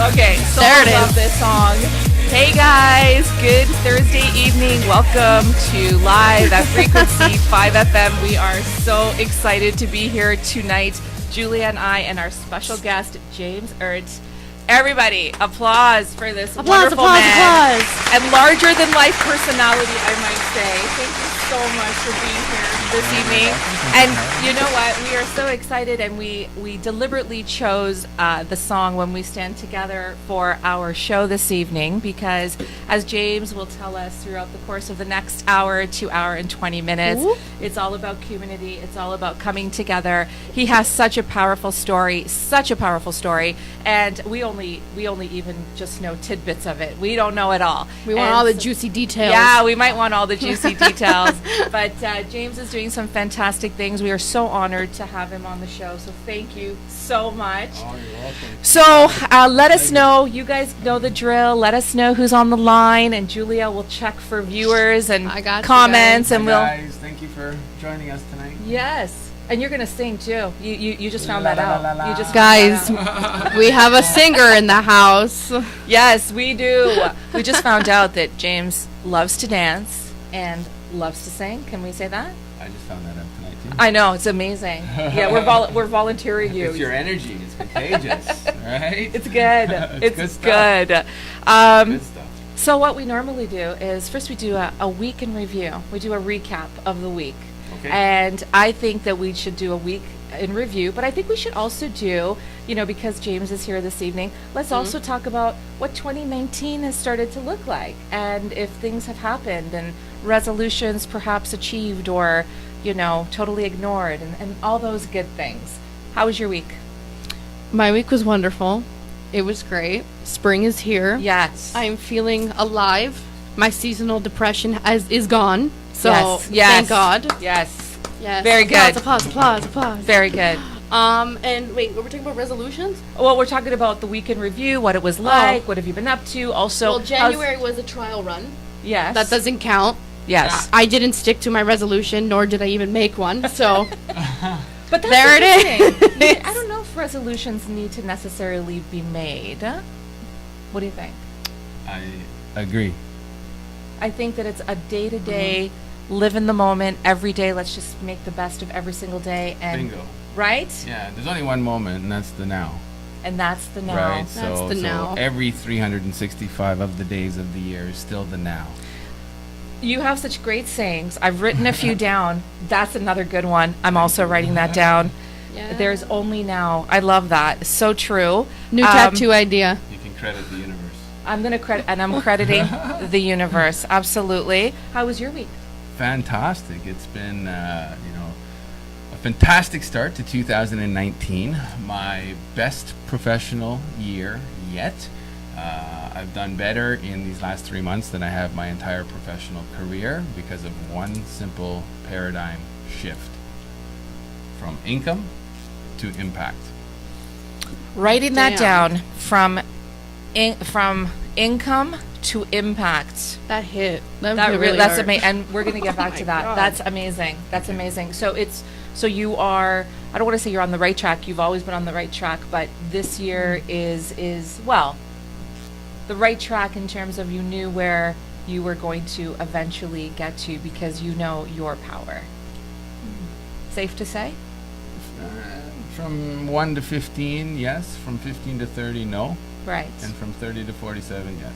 Okay, so There it I love is. this song. Hey guys, good Thursday evening. Welcome to Live at Frequency 5 FM. We are so excited to be here tonight. Julia and I and our special guest, James Ert. Everybody, applause for this wonderful man. And larger than life personality, I might say. Thank you so much for being here this evening. And you know what? We are so excited, and we deliberately chose the song When We Stand Together for our show this evening because, as James will tell us throughout the course of the next hour to hour and 20 minutes, it's all about community. It's all about coming together. He has such a powerful story, and we only even just know tidbits of it. We don't know it all. We want all the juicy details. Yeah, we might want all the juicy details. But James is doing some fantastic things. We are so honored to have him on the show. So thank you so much. Oh, you're welcome. So let us know. You guys know the drill. Let us know who's on the line, and Julia will check for viewers and I got you comments, guys. and Hi guys, thank you for joining us tonight. yes. And you're gonna sing too. You just found that La, la, out. la, la. You just Guys, found that out. we have a singer in the house. Yes, we do. We just found out that James loves to dance and loves to sing. Can we say that? I just found that out tonight too. I know, it's amazing. Yeah, we're volunteering you. It's your energy. It's contagious, right? It's good. It's good stuff. good. Good stuff. So what we normally do is first we do a week in review. We do a recap of the week. Okay. And I think that we should do a week in review, but I think we should also do, because James is here this evening, let's also talk about what 2019 has started to look like and if things have happened and resolutions perhaps achieved or, totally ignored and all those good things. How was your week? My week was wonderful. It was great. Spring is here. Yes. I am feeling alive. My seasonal depression is gone. So yes. thank God. Yes. Yes. Very good. Applause. Very good. And wait, we're talking about resolutions? Well, we're talking about the week in review, what it was like, what have you been up to? Also, Well, January was a trial run. Yes. That doesn't count. Yes. I didn't stick to my resolution, nor did I even make one. So But that's there it interesting. is. I don't know if resolutions need to necessarily be made. What do you think? I agree. I think that it's a day-to-day, live in the moment, every day. Let's just make the best of every single day. And Bingo. right? Yeah, there's only one moment, and that's the now. And that's the now. Right. That's So, the now. every 365 of the days of the year is still the now. You have such great sayings. I've written a few down. That's another good one. I'm also writing that down. Yeah. There's only now. I love that. So true. New tattoo idea. You can credit the universe. I'm gonna credit, and I'm crediting the universe. Absolutely. How was your week? Fantastic. It's been, a fantastic start to 2019. My best professional year yet. I've done better in these last 3 months than I have my entire professional career because of one simple paradigm shift from income to impact. Writing that Damn. down from income to impact. That hit. That's hard. amazing, and we're gonna get back my to that. God. That's amazing. That's amazing. So you are. I don't want to say you're on the right track. You've always been on the right track, but this year is well, the right track in terms of you knew where you were going to eventually get to because you know your power. Safe to say? From 1 to 15, yes. From 15 to 30, no. Right. And from 30 to 47, yes.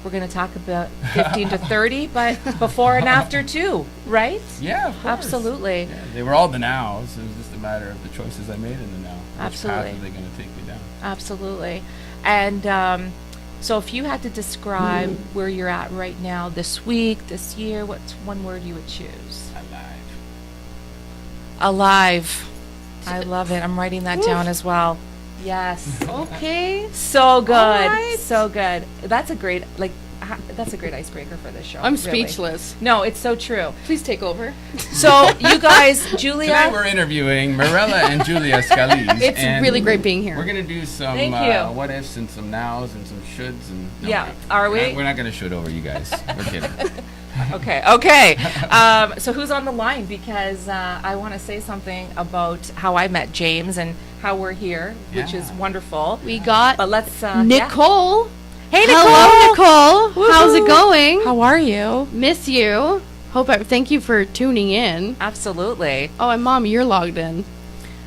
We're going to talk about 15 to 30, but before and after too, right? Yeah, of course. Absolutely. Yeah, they were all the nows. It was just a matter of the choices I made in the now. Absolutely. Which path are they going to take me down? Absolutely. And so if you had to describe where you're at right now, this week, this year, what's one word you would choose? Alive. Alive. I love it. I'm writing that down as well. Yes. Okay. So good. right. So good. That's a great, that's a great icebreaker for this show. I'm really. speechless. No, it's so true. Please take over. So you guys, Julia. Tonight we're interviewing Mirella and Julia Scalise. It's and really great being here. We're going to do some Thank you. what ifs and some nows and some shoulds. And no, Yeah, are we? We're not going to should over you guys. We're kidding. Okay. So who's on the line? Because I want to say something about how I met James and how we're here, which is Yeah. wonderful. We got But let's Nicole. Hey, Nicole. Hello, Nicole. How's it going? How are you? Miss you. Thank you for tuning in. Absolutely. Oh, and Mom, you're logged in.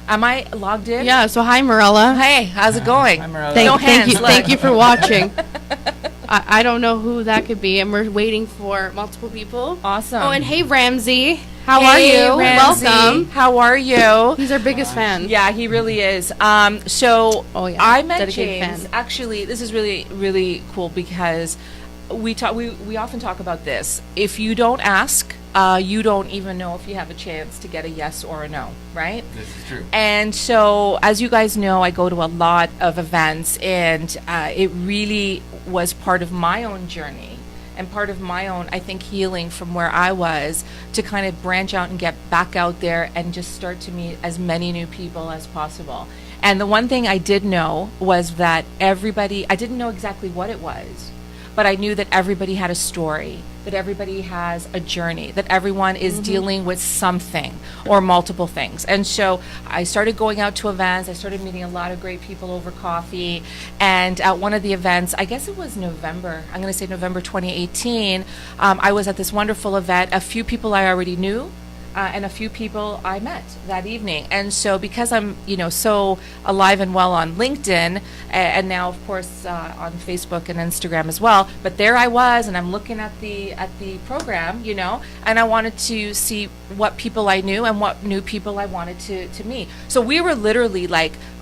Am I logged in? Yeah. So hi, Marilla. Hey, how's it going? Hi, Marilla. No hands, look. Thank you for watching. I don't know who that could be, and we're waiting for multiple people. Awesome. Oh, and hey, Ramsey. How are Hey, you? Ramsey. Welcome. How are you? He's our biggest fan. Yeah, he really is. So Oh, yeah. I met Dedicated James. fan. Actually, this is really cool because we often talk about this. If you don't ask, you don't even know if you have a chance to get a yes or a no, right? This is true. And so, as you guys know, I go to a lot of events, and it really was part of my own journey and part of my own, I think, healing from where I was to kind of branch out and get back out there and just start to meet as many new people as possible. And the one thing I did know was that I didn't know exactly what it was, but I knew that everybody had a story, that everybody has a journey, that everyone is dealing with something or multiple things. And so I started going out to events. I started meeting a lot of great people over coffee. And at one of the events, I guess it was November, I'm going to say November 2018, I was at this wonderful event. A few people I already knew. And a few people I met that evening. And so because I'm, so alive and well on LinkedIn, and now, of course, on Facebook and Instagram as well, but there I was, and I'm looking at the program, and I wanted to see what people I knew and what new people I wanted to meet. So we were literally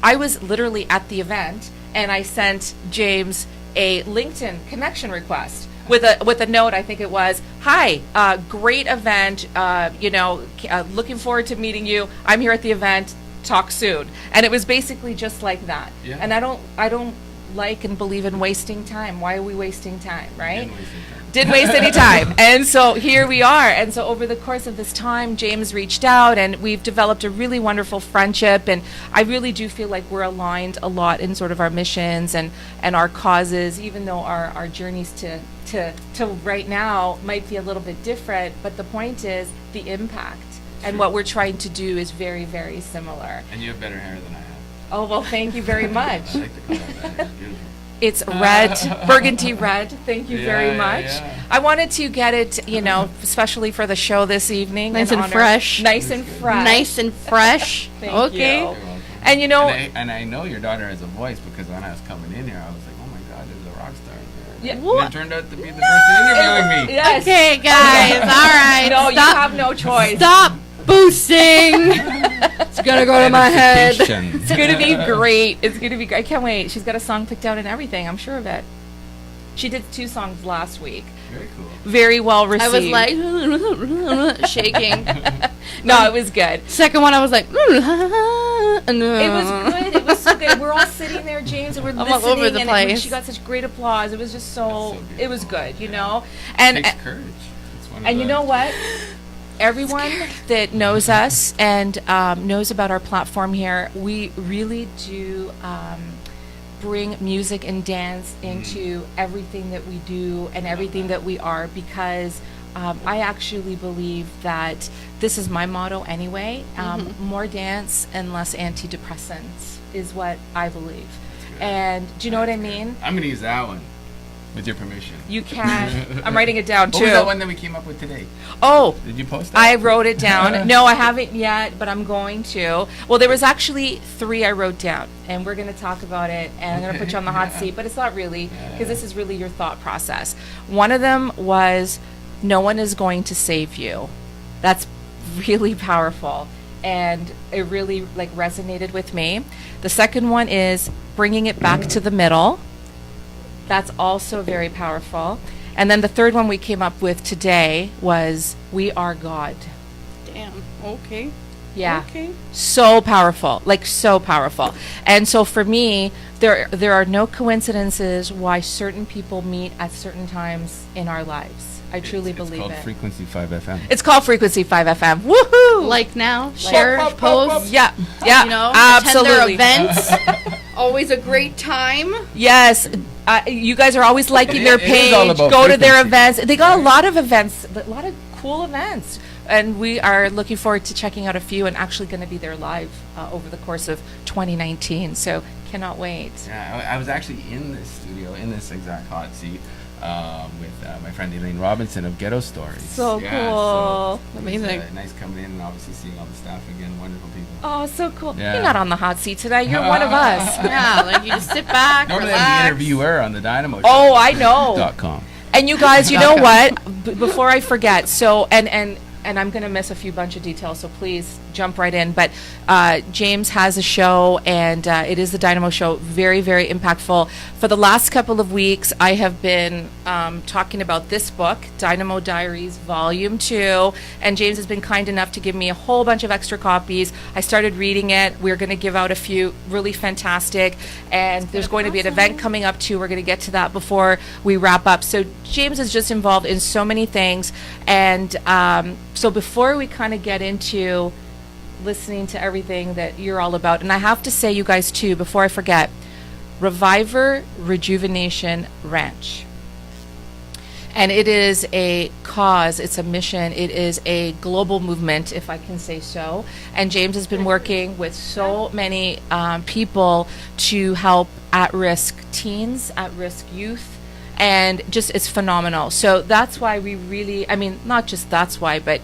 I was literally at the event, and I sent James a LinkedIn connection request. With a note, I think it was, "Hi, great event. Looking forward to meeting you. I'm here at the event. Talk soon." And it was basically just like that. Yeah. And I don't like and believe in wasting time. Why are we wasting time, right? Didn't waste any time. And so here we are. And so over the course of this time, James reached out, and we've developed a really wonderful friendship. And I really do feel like we're aligned a lot in sort of our missions and our causes, even though our journeys to right now might be a little bit different. But the point is the impact and what we're trying to do is very, very similar. And you have better hair than I have. Oh, well, thank you very much. I like the color of that. It's beautiful. It's red, burgundy red. Thank you very Yeah, much. yeah. I wanted to get it, especially for the show this evening. Nice in and honor- fresh. Nice and fresh. Nice and fresh. Thank Okay. you. You're welcome. And and I know your daughter has a voice because when I was coming in here, I was like, oh my God, there's a rock star in there. Yeah. And it turned out to be the person interviewing me. Yes. Okay, guys. All right. No, you Stop. have no choice. Stop boosting. It's gonna go to my head. Edification. It's going to be great. It's going to be great. I can't wait. She's got a song picked out and everything. I'm sure of it. She did 2 songs last week. Very cool. Very well I received. was like shaking. no, it was good. Second one, I was like, It was good. It was so good. We're all sitting there, James, and we're I'm all listening. over the and place. she got such great applause. It was just so. That's so It was beautiful. good, It And takes courage. It's one of and you the- know what? Everyone that knows us and knows about our platform here, we really do bring music and dance into everything that we do and everything that we are, because I actually believe that this is my motto anyway. More dance and less antidepressants is what I believe. And do you know what I mean? I'm going to use that one with your permission. You can. I'm writing it down What too. was that one that we came up with today? Oh, Did you post that? I wrote it down. No, I haven't yet, but I'm going to. Well, there was actually 3 I wrote down, and we're going to talk about it, and I'm going to put you on the hot seat, but it's not really, because this is really your thought process. One of them was, no one is going to save you. That's really powerful, and it really resonated with me. The second one is bringing it back to the middle. That's also very powerful. And then the third one we came up with today was, we are God. damn. Okay. Yeah. Okay. So powerful, so powerful. And so for me, there are no coincidences why certain people meet at certain times in our lives. I truly believe It's called it. Frequency 5 FM. It's called Frequency 5 FM. Woohoo! Like now, share, Whoop, whoop, whoop, post. yeah, You know, absolutely. attend their events. Always a great time. Yes, You guys are always liking their It is page. all about Go to their frequency. events. They got a lot of events, a lot of cool events. And we are looking forward to checking out a few and actually going to be there live over the course of 2019. So cannot wait. Yeah, I was actually in this studio, in this exact hot seat, with my friend Elaine Robinson of Ghetto Stories. So Yeah, cool. it was, Amazing. nice coming in and obviously seeing all the staff again. Wonderful people. Oh, so cool. Yeah. You're not on the hot seat today. You're one of us. Yeah, like you just sit back, Normally relax. I'm the interviewer on the Dynamo Show. Oh, I know. .com. And you guys, you know what? Before I forget, so and I'm going to miss a few bunch of details, so please jump right in. But James has a show, and it is the Dynamo Show. Very, very impactful. For the last couple of weeks, I have been talking about this book, Dynamo Diaries Volume 2, and James has been kind enough to give me a whole bunch of extra copies. I started reading it. We're going to give out a few really fantastic, and there's going to be an event coming up too. We're going to get to that before we wrap up. So James is just involved in so many things, and so before we kind of get into listening to everything that you're all about, and I have to say, you guys too, before I forget, Reviver Rejuvenation Ranch. And it is a cause, it's a mission, it is a global movement, if I can say so. And James has been working with so many people to help at-risk teens, at-risk youth, and just it's phenomenal. So that's why we really, I mean, not just that's why, but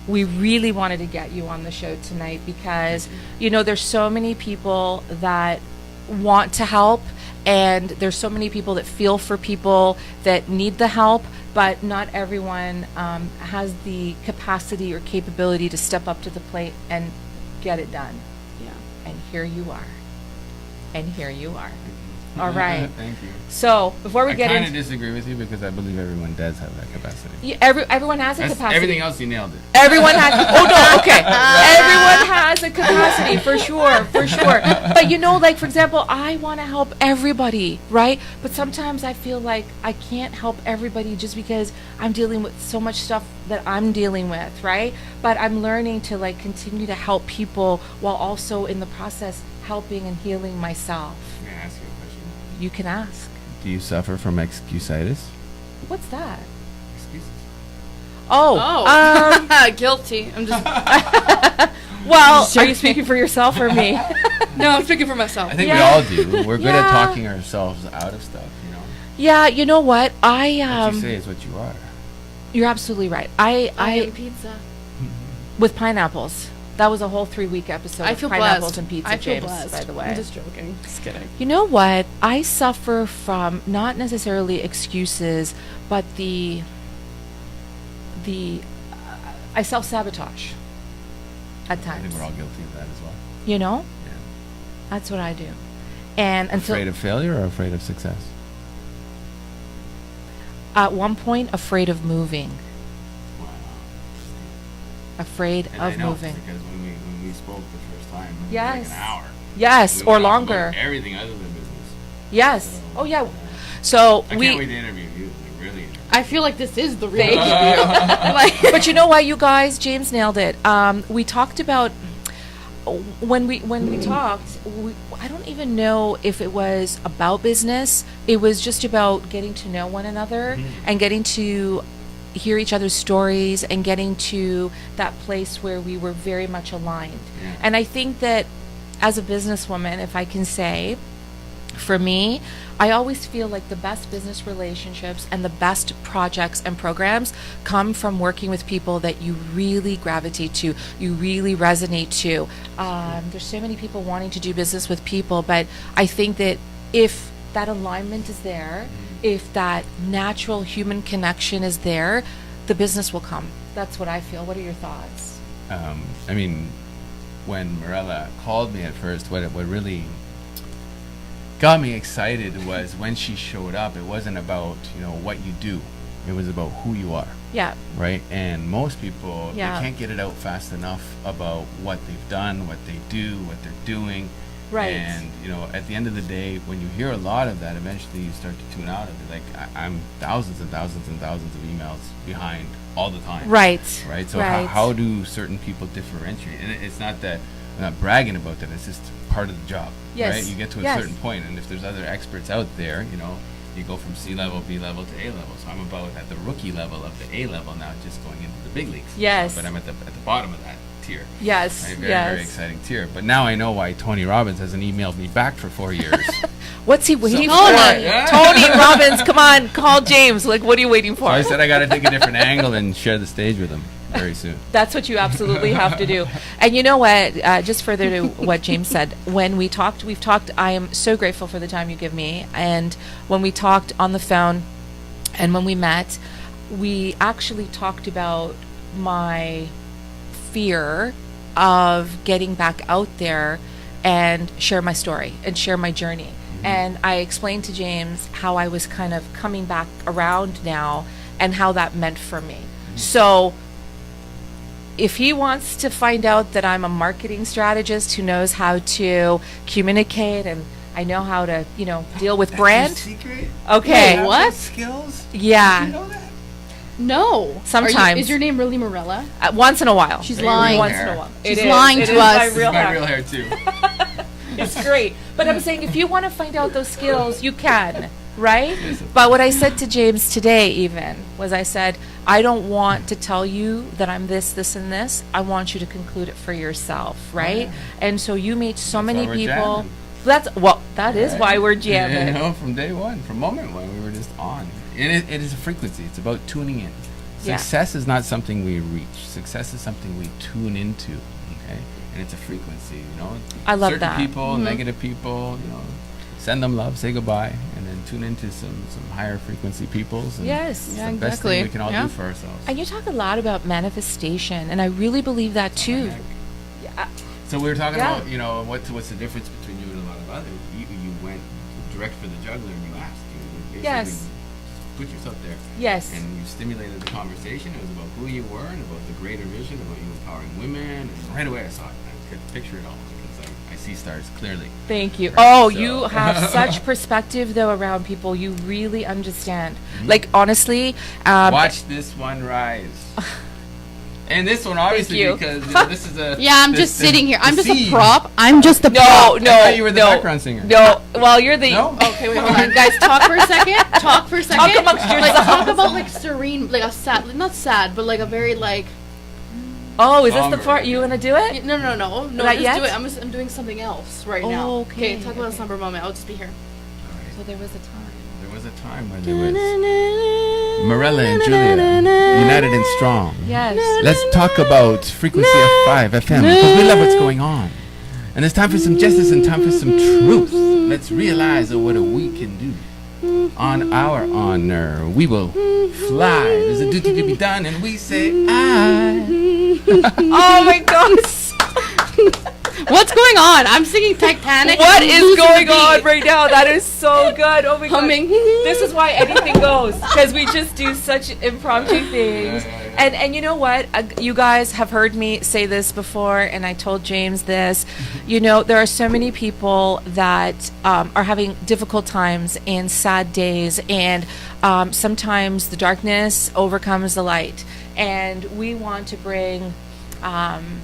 we really wanted to get you on the show tonight because, you know, there's so many people that want to help, and there's so many people that feel for people that need the help, but not everyone has the capacity or capability to step up to the plate and get it done. Yeah. And here you are. And here you are. All right. Thank you. So before we I get kind of into disagree with you because I believe everyone does have that capacity. everyone has a capacity. Everything else, you nailed it. Everyone has. Oh no, okay. Everyone has a capacity for sure, for sure. But you know, like for example, I want to help everybody, right? But sometimes I feel like I can't help everybody just because I'm dealing with so much stuff that I'm dealing with, right? But I'm learning to like continue to help people while also in the process helping and healing myself. Can I ask you a question? You can ask. Do you suffer from excusitis? What's that? Excuses. Oh, Guilty. I'm just. well, are you speaking for yourself or me? No, I'm speaking for myself. I think Yeah. we all do. We're good at Yeah. talking ourselves out of stuff, you know. Yeah, you know what? What you say is what you are. You're absolutely right. I I am pizza. with pineapples. That was a whole 3-week episode I of feel pineapples blessed. and pizza, I feel James, blessed. by the way. I'm just joking. Just kidding. You know what? I suffer from not necessarily excuses, but the I self-sabotage at I think times. we're all guilty of that as well. You know? Yeah. That's what I do. And until Afraid of failure or afraid of success? at one point afraid of moving. Wow. Afraid And I of know, moving. because when we spoke the first time, it was Yes. like an hour. Yes, We or went off about longer. Everything other than business. Yes. So, Oh yeah. So I we can't wait to interview you. Like, really. I feel like this is the real Thank interview. Like, but you know what, you guys, James nailed it. We talked about when we talked. I don't even know if it was about business. It was just about getting to know one another and getting to hear each other's stories and getting to that place where we were very much aligned. Yeah. And I think that as a businesswoman, if I can say, for me, I always feel like the best business relationships and the best projects and programs come from working with people that you really gravitate to, you really resonate to. There's so many people wanting to do business with people, but I think that if that alignment is there, if that natural human connection is there, the business will come. That's what I feel. What are your thoughts? I mean, when Morella called me at first, what really got me excited was when she showed up. It wasn't about, you know, what you do. It was about who you are, Yeah. right? And most people, Yeah. they can't get it out fast enough about what they've done, what they do, what they're doing. Right. And, you know, at the end of the day, when you hear a lot of that, eventually you start to tune out of it. Like, I'm thousands and thousands and thousands of emails behind all the time. Right. Right. So Right. how do certain people differentiate? And it's not that I'm not bragging about that. It's just part of the job. Yes. Right? You get to a Yes. certain point, and if there's other experts out there, you know, you go from C level, B level to A level. So I'm about at the rookie level of the A level now, just going into the big leagues. Yes. But I'm at the bottom of that tier. Yes. Right? Very, yes. very exciting tier. But now I know why Tony Robbins hasn't emailed me back for 4 years. What's he waiting Tony. for? Yeah. Tony Robbins, come on, call James. Like, what are you waiting So for? I said I got to take a different angle and share the stage with him very soon. That's what you absolutely have to do. And you know what? Just further to what James said, when we've talked, I am so grateful for the time you give me. And when we talked on the phone and when we met, we actually talked about my fear of getting back out there and share my story and share my journey. And I explained to James how I was kind of coming back around now and how that meant for me. So if he wants to find out that I'm a marketing strategist who knows how to communicate and I know how to, you know, deal with brand. secret? Okay. Wait, what? Skills? Yeah. You know that? No. Sometimes. Is your name really Morella? Once in a while. She's Very lying. Once rare. in a while. She's It is. lying It to is us. my This is real My hair. real hair too. It's great. But I'm saying if you want to find out those skills, you can, right? Yes. But what I said to James today even was I said, I don't want to tell you that I'm this, this, and this. I want you to conclude it for yourself, right? Yeah. And so you meet so That's many why we're people. jamming. That is Right? why we're You jamming. know, from day one, from moment one, we were just on. And it is a frequency. It's about tuning in. Yeah. Success is not something we reach. Success is something we tune into. Okay, and it's a frequency. You know, I love certain that. people, negative people. You know, send them love, say goodbye, and then tune into some higher frequency peoples. And Yes. it's Yeah, the best exactly. thing we can all Yeah. do for ourselves. And you talk a lot about manifestation, and I really believe that too. Yeah. So we were talking Yeah. about, you know, what's the difference between you and a lot of others. You went direct for the juggler and you asked. You basically Yes. put yourself there. Yes. And you stimulated the conversation. It was about who you were and about the greater vision, about you empowering women. And right away I saw it. I could picture it all because I see stars clearly. Thank you. Right, Oh, so- you have such perspective though around people. You really understand. Like honestly, Watch this one rise. And this one, obviously, you. because you know, this is a. Yeah, I'm this- just the- sitting here. the I'm just a seed. prop. I'm just a no, prop. no, I thought you were the no, background singer. No, well, you're the. No? Okay, wait, hold on, guys. Talk for a second. Talk for a second. amongst Like, yourselves. talk about like serene, like a sad, not sad, but like a very like. Oh, is this the Somber. part you want to do it? No. Not Just yet? do it. I'm doing something else right now. Okay, Talk about okay. a somber moment. I'll just be here. All right. So there was a time. There was a time where there was Morella and Julia, united and strong. Yes. Let's talk about frequency of 5 FM because we love what's going on. And it's time for some justice and time for some truth. Let's realize what we can do. On our honor, we will fly. There's a duty to be done, and we say, I. Oh my gosh. What's going on? I'm singing Titanic. What I'm is losing going the beat. on right now? That is so good. Oh my god. Humming. This is why anything goes because we just do such impromptu things. And you know what? You guys have heard me say this before, and I told James this. You know, there are so many people that are having difficult times and sad days, and sometimes the darkness overcomes the light. And we want to bring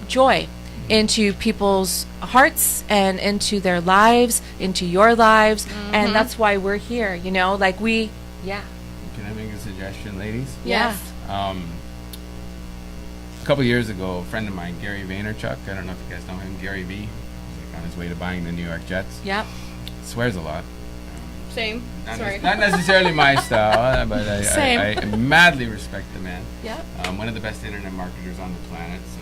joy into people's hearts and into their lives, into your lives, and that's why we're here. You know, like yeah. Can I make a suggestion, ladies? Yes. A couple years ago, a friend of mine, Gary Vaynerchuk, I don't know if you guys know him, Gary V, he's like on his way to buying the New York Jets. Yep. Swears a lot. Same. Not, Sorry. not necessarily my style, but Same. I madly respect the man. Yep. One of the best internet marketers on the planet. So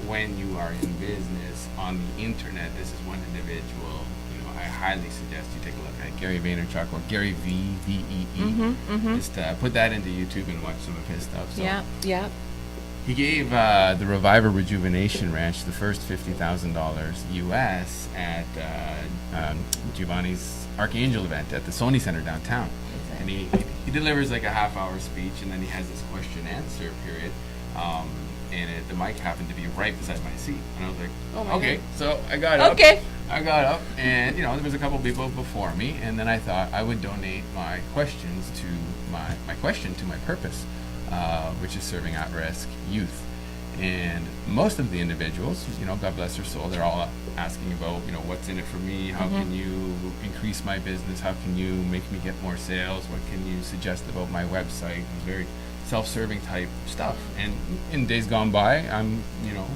when you are in business on the internet, this is one individual. You know, I highly suggest you take a look at Gary Vaynerchuk or Gary V VEE. Just put that into YouTube and watch some of his stuff. So Yeah. Yeah. he gave the Reviver Rejuvenation Ranch the first $50,000 US at Giovanni's Archangel event at the Sony Center downtown. And he delivers like a half-hour speech, and then he has this question-answer period. And the mic happened to be right beside my seat, and I was like, Oh my okay. God. So I got up. Okay. I got up, and you know there was a couple people before me, and then I thought I would donate my questions to my question to my purpose, which is serving at-risk youth. And most of the individuals, you know, God bless their soul, they're all asking about, you know, what's in it for me? How can you increase my business? How can you make me get more sales? What can you suggest about my website? It was very self-serving type stuff. And in days gone by, I'm, you know,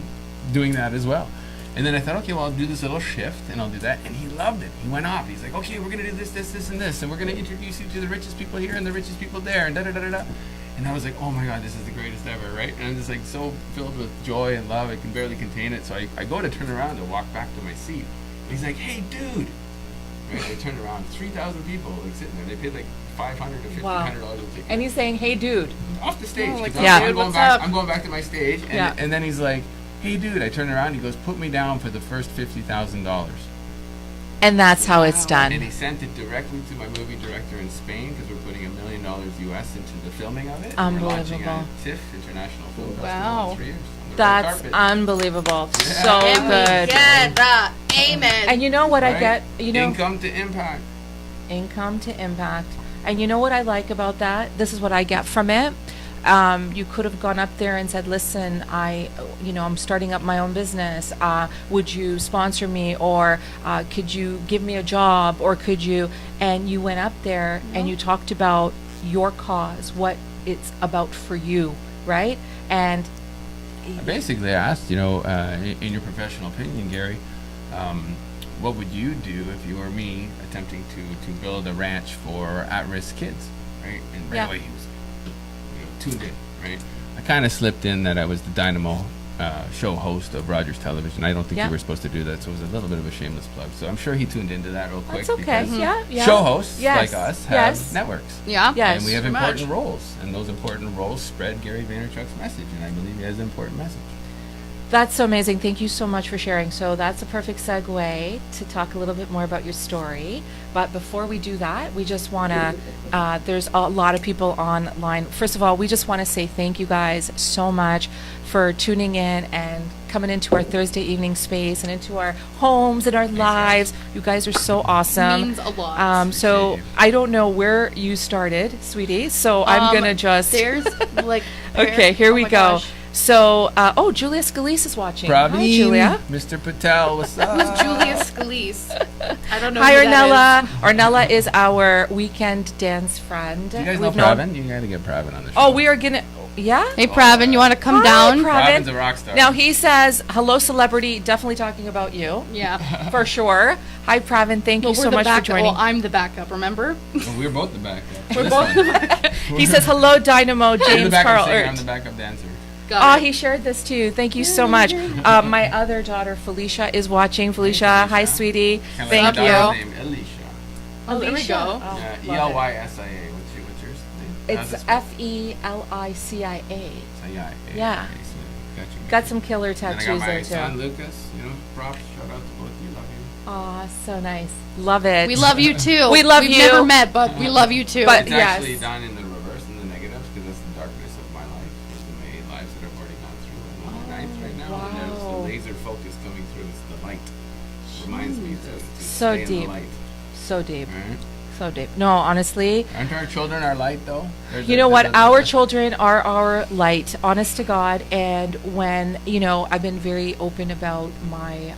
doing that as well. And then I thought, okay, well, I'll do this little shift and I'll do that. And he loved it. He went off. He's like, okay, we're going to do this, this, this, and this. And we're going to introduce you to the richest people here and the richest people there and da-da-da-da-da. And I was like, oh my God, this is the greatest ever, right? And I'm just like so filled with joy and love, I can barely contain it. So I go to turn around to walk back to my seat. And he's like, hey, dude. Right? I turned around, 3,000 people like sitting there. They paid like $500 to $1,500 a ticket. And he's saying, hey, dude. Off the stage. Oh, like, 'cause yeah. I'm, going What's back, up? I'm going back to my stage. And, Yeah. and then he's like, hey, dude. I turn around. He goes, put me down for the first $50,000. And that's how it's And done. he sent it directly to my movie director in Spain because we're putting $1 million US into the filming of it. And we're launching Unbelievable. at TIFF International Film Festival Wow. in 3 years. On the red That's carpet. unbelievable. Yeah. So And we good. get that. Amen. And you know what I Right? get? You know, Income to impact. income to impact. And you know what I like about that? This is what I get from it. You could have gone up there and said, listen, I'm starting up my own business. Would you sponsor me? Or could you give me a job? Or could you? And you went up there and you talked about your cause, what it's about for you, right? And Basically, I asked, you know, in your professional opinion, Gary, what would you do if you were me attempting to build a ranch for at-risk kids, right? And right Yeah. away he was, you know, tuned in, right? I kind of slipped in that I was the Dynamo show host of Rogers Television. I don't think Yeah. you were supposed to do that, so it was a little bit of a shameless plug. So I'm sure he tuned into that real quick. that's okay. because Yeah. Show hosts Yes. like us have Yes. networks. yeah. Yes. And we have pretty important much. roles, and those important roles spread Gary Vaynerchuk's message, and I believe he has an important message. That's so amazing. Thank you so much for sharing. So that's a perfect segue to talk a little bit more about your story. But before we do that, we just want to, there's a lot of people online. First of all, we just want to say thank you guys so much for tuning in and coming into our Thursday evening space and into our homes and our lives. You guys are so awesome. Means a lot. So Appreciate you. I don't know where you started, sweetie. So I'm going to just. There's like. Okay, here oh we my go. gosh. So, Julia Scalise is watching. Hi, Praveen, Julia. Mr. Patel, what's up? Who's Julia Scalise? I don't know. Hi, who that is. Ornella. Ornella is our weekend dance friend. Do you guys know We've known- Pravin? You gotta get Pravin on the show. Oh, we are gonna. Yeah. Hey, Pravin, you want to come Hi, down? Pravin. Pravin's a rock star. Now he says, "Hello, celebrity." Definitely talking about you Yeah. for sure. Hi, Pravin. Thank you But we're so the much for backup. joining. Well, I'm the backup. Remember? Well, we're both the backup. We're both the backup. He says, "Hello, Dynamo You're the James backup Carl singer, I'm Ert." the backup dancer. Got Oh, it. he shared this too. Thank you so much. My other daughter, Felicia, is watching. Felicia, hi, Felicia. sweetie. Kinda Thank like my you. daughter's name, Alicia. Oh, there we Alicia. go. Oh, Yeah, love it. Elysia. What's yours? Name? How's It's it spelled? Felicia. Saya. Yeah. Okay, so gotcha. Got some killer Then I got tattoos my there son too. Lucas. You know, props. Shout out to both of you. Love you. Aw, so nice. Love it. We love you too. We love We've you. never met, but we love you too. But- It's yes. actually done in the reverse, in the negatives, because that's the darkness of my life. It's the lives that I've already gone through. I'm on the ninth right now, and there's wow. the laser focus coming through. It's the light. Reminds me to So stay in deep. the light. So deep. All right? So deep. No, honestly, Aren't our children our light, though? you know what? Our children are our light, honest to God. And when, I've been very open about my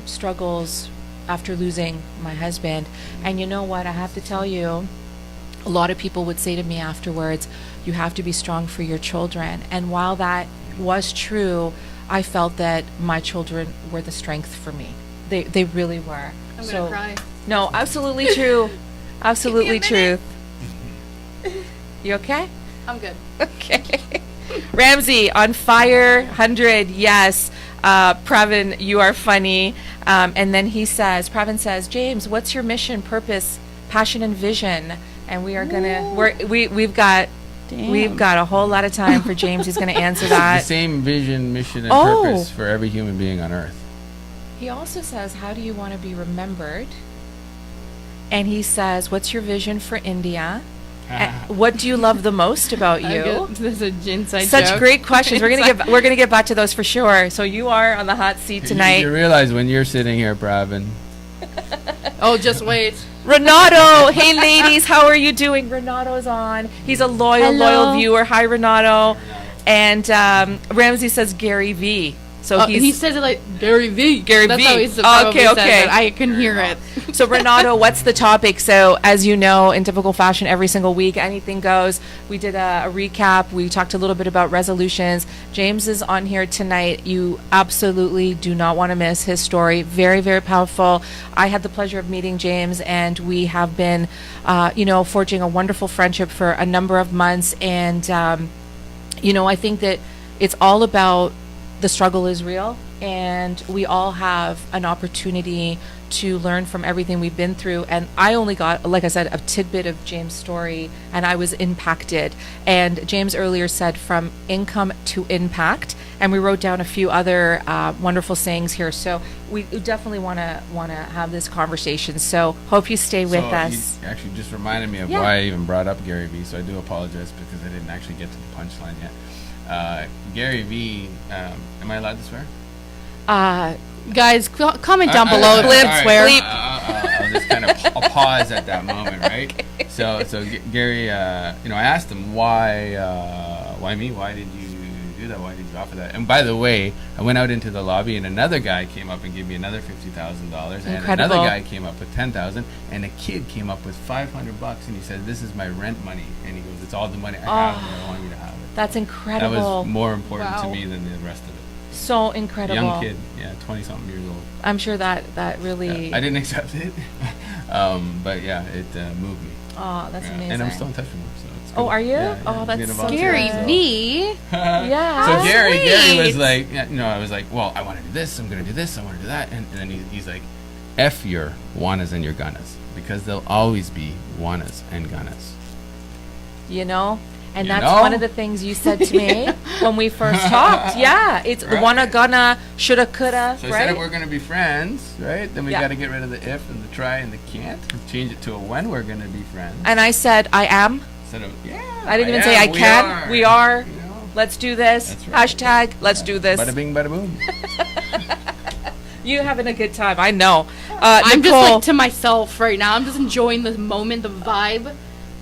struggles after losing my husband. And you know what? I have to tell you, a lot of people would say to me afterwards, you have to be strong for your children. And while that was true, I felt that my children were the strength for me. They really were. I'm So- gonna cry. No, absolutely true. Absolutely Give me a truth. You okay? I'm good. Okay. Ramsey on fire, 100. Yes. Pravin, you are funny. And then Pravin says, James, what's your mission, purpose, passion, and vision? And we are gonna. We've got a whole lot of time for James. He's gonna answer the that. same vision, mission, and Oh. purpose for every human being on Earth. He also says, how do you want to be remembered? And he says, what's your vision for India? What do you love the most about you? This is an inside Such joke. great questions. We're gonna get back to those for sure. So you are on the hot seat tonight. You realize when you're sitting here, Pravin, Oh, just wait. Renato, hey ladies, how are you doing? Renato's on. He's a loyal Hello. viewer. Hi, Renato. And Ramsey says Gary V. So he says it like Gary V. Gary That's V. how he's Okay. says it. I can hear it. So Renato, what's the topic? So as you know, in typical fashion, every single week, anything goes. We did a recap. We talked a little bit about resolutions. James is on here tonight. You absolutely do not want to miss his story. Very, very powerful. I had the pleasure of meeting James, and we have been, forging a wonderful friendship for a number of months. And, I think that it's all about the struggle is real, and we all have an opportunity to learn from everything we've been through. And I only got, like I said, a tidbit of James' story, and I was impacted. And James earlier said from income to impact, and we wrote down a few other wonderful sayings here. So we definitely want to have this conversation. So hope you stay with us. You actually just reminded me of Yeah. why I even brought up Gary Vee, so I do apologize because I didn't actually get to the punchline yet. Gary Vee, am I allowed to swear? Guys, comment down below. Blip, all right. swear. I'll just kind of I'll pause at that moment, right? So Gary, I asked him why me? Why did you do that? Why did you offer that? And by the way, I went out into the lobby, and another guy came up and gave me another $50,000, and Incredible. another guy came up with $10,000, and a kid came up with $500, and he said, "This is my rent money," and he goes, "It's all the money I have, and I want you to have it." That's That incredible. was more important to Wow. me than the rest of it. So incredible. Young kid, 20-something years old. I'm sure that really. Yeah, I didn't accept it, but yeah, it moved me. Oh, that's Yeah, amazing. and I'm still in touch with him. So it's Oh, good. are you? Yeah, Oh, he's that's being so involved in Gary it, so. V. Yeah. So Gary was Sweet. like, I was like, well, I want to do this, I'm going to do this, I want to do that. And then he's like, F your wannas and your gunnas, because there'll always be wannas and gunnas. And You that's know? one of the things you said to me when we first talked. Yeah, it's Right. wanna, gonna, shoulda, coulda, So I right? said if we're going to be friends, right, then we Yeah. got to get rid of the if and the try and the can't and change it to a when we're going to be friends. And I said, I am. Instead of, yeah, I didn't even say I we can. are. We are. You know? Let's do this. That's right. Hashtag, let's do this. Bada bing, bada boom. You having a good time. I know. I'm just Nicole, like to myself right now. I'm just enjoying the moment, the vibe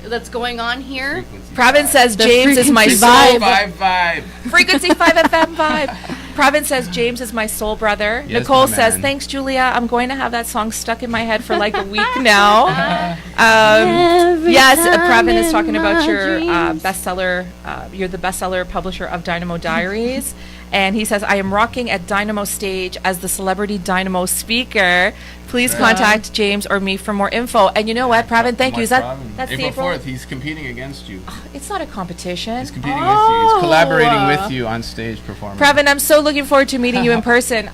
that's going on here. Frequency Pravin five. says The James is my frequency soul vibe. Vibe. Frequency 5 FM vibe. Pravin says James is my soul brother. Yes, Nicole my says, man. thanks, Julia. I'm going to have that song stuck in my head for like a week now. Every Yes, time Pravin is in talking about my your dreams. bestseller. You're the bestseller publisher of Dynamo Diaries. And he says, I am rocking at Dynamo Stage as the celebrity Dynamo speaker. Please Yeah. contact James or me for more info. And you know what, Pravin, thank you. Is that's the April April? 4th, he's competing against you. It's not a competition. He's competing against you. He's Oh. collaborating with you on stage performing. Pravin, I'm so looking forward to meeting you in person.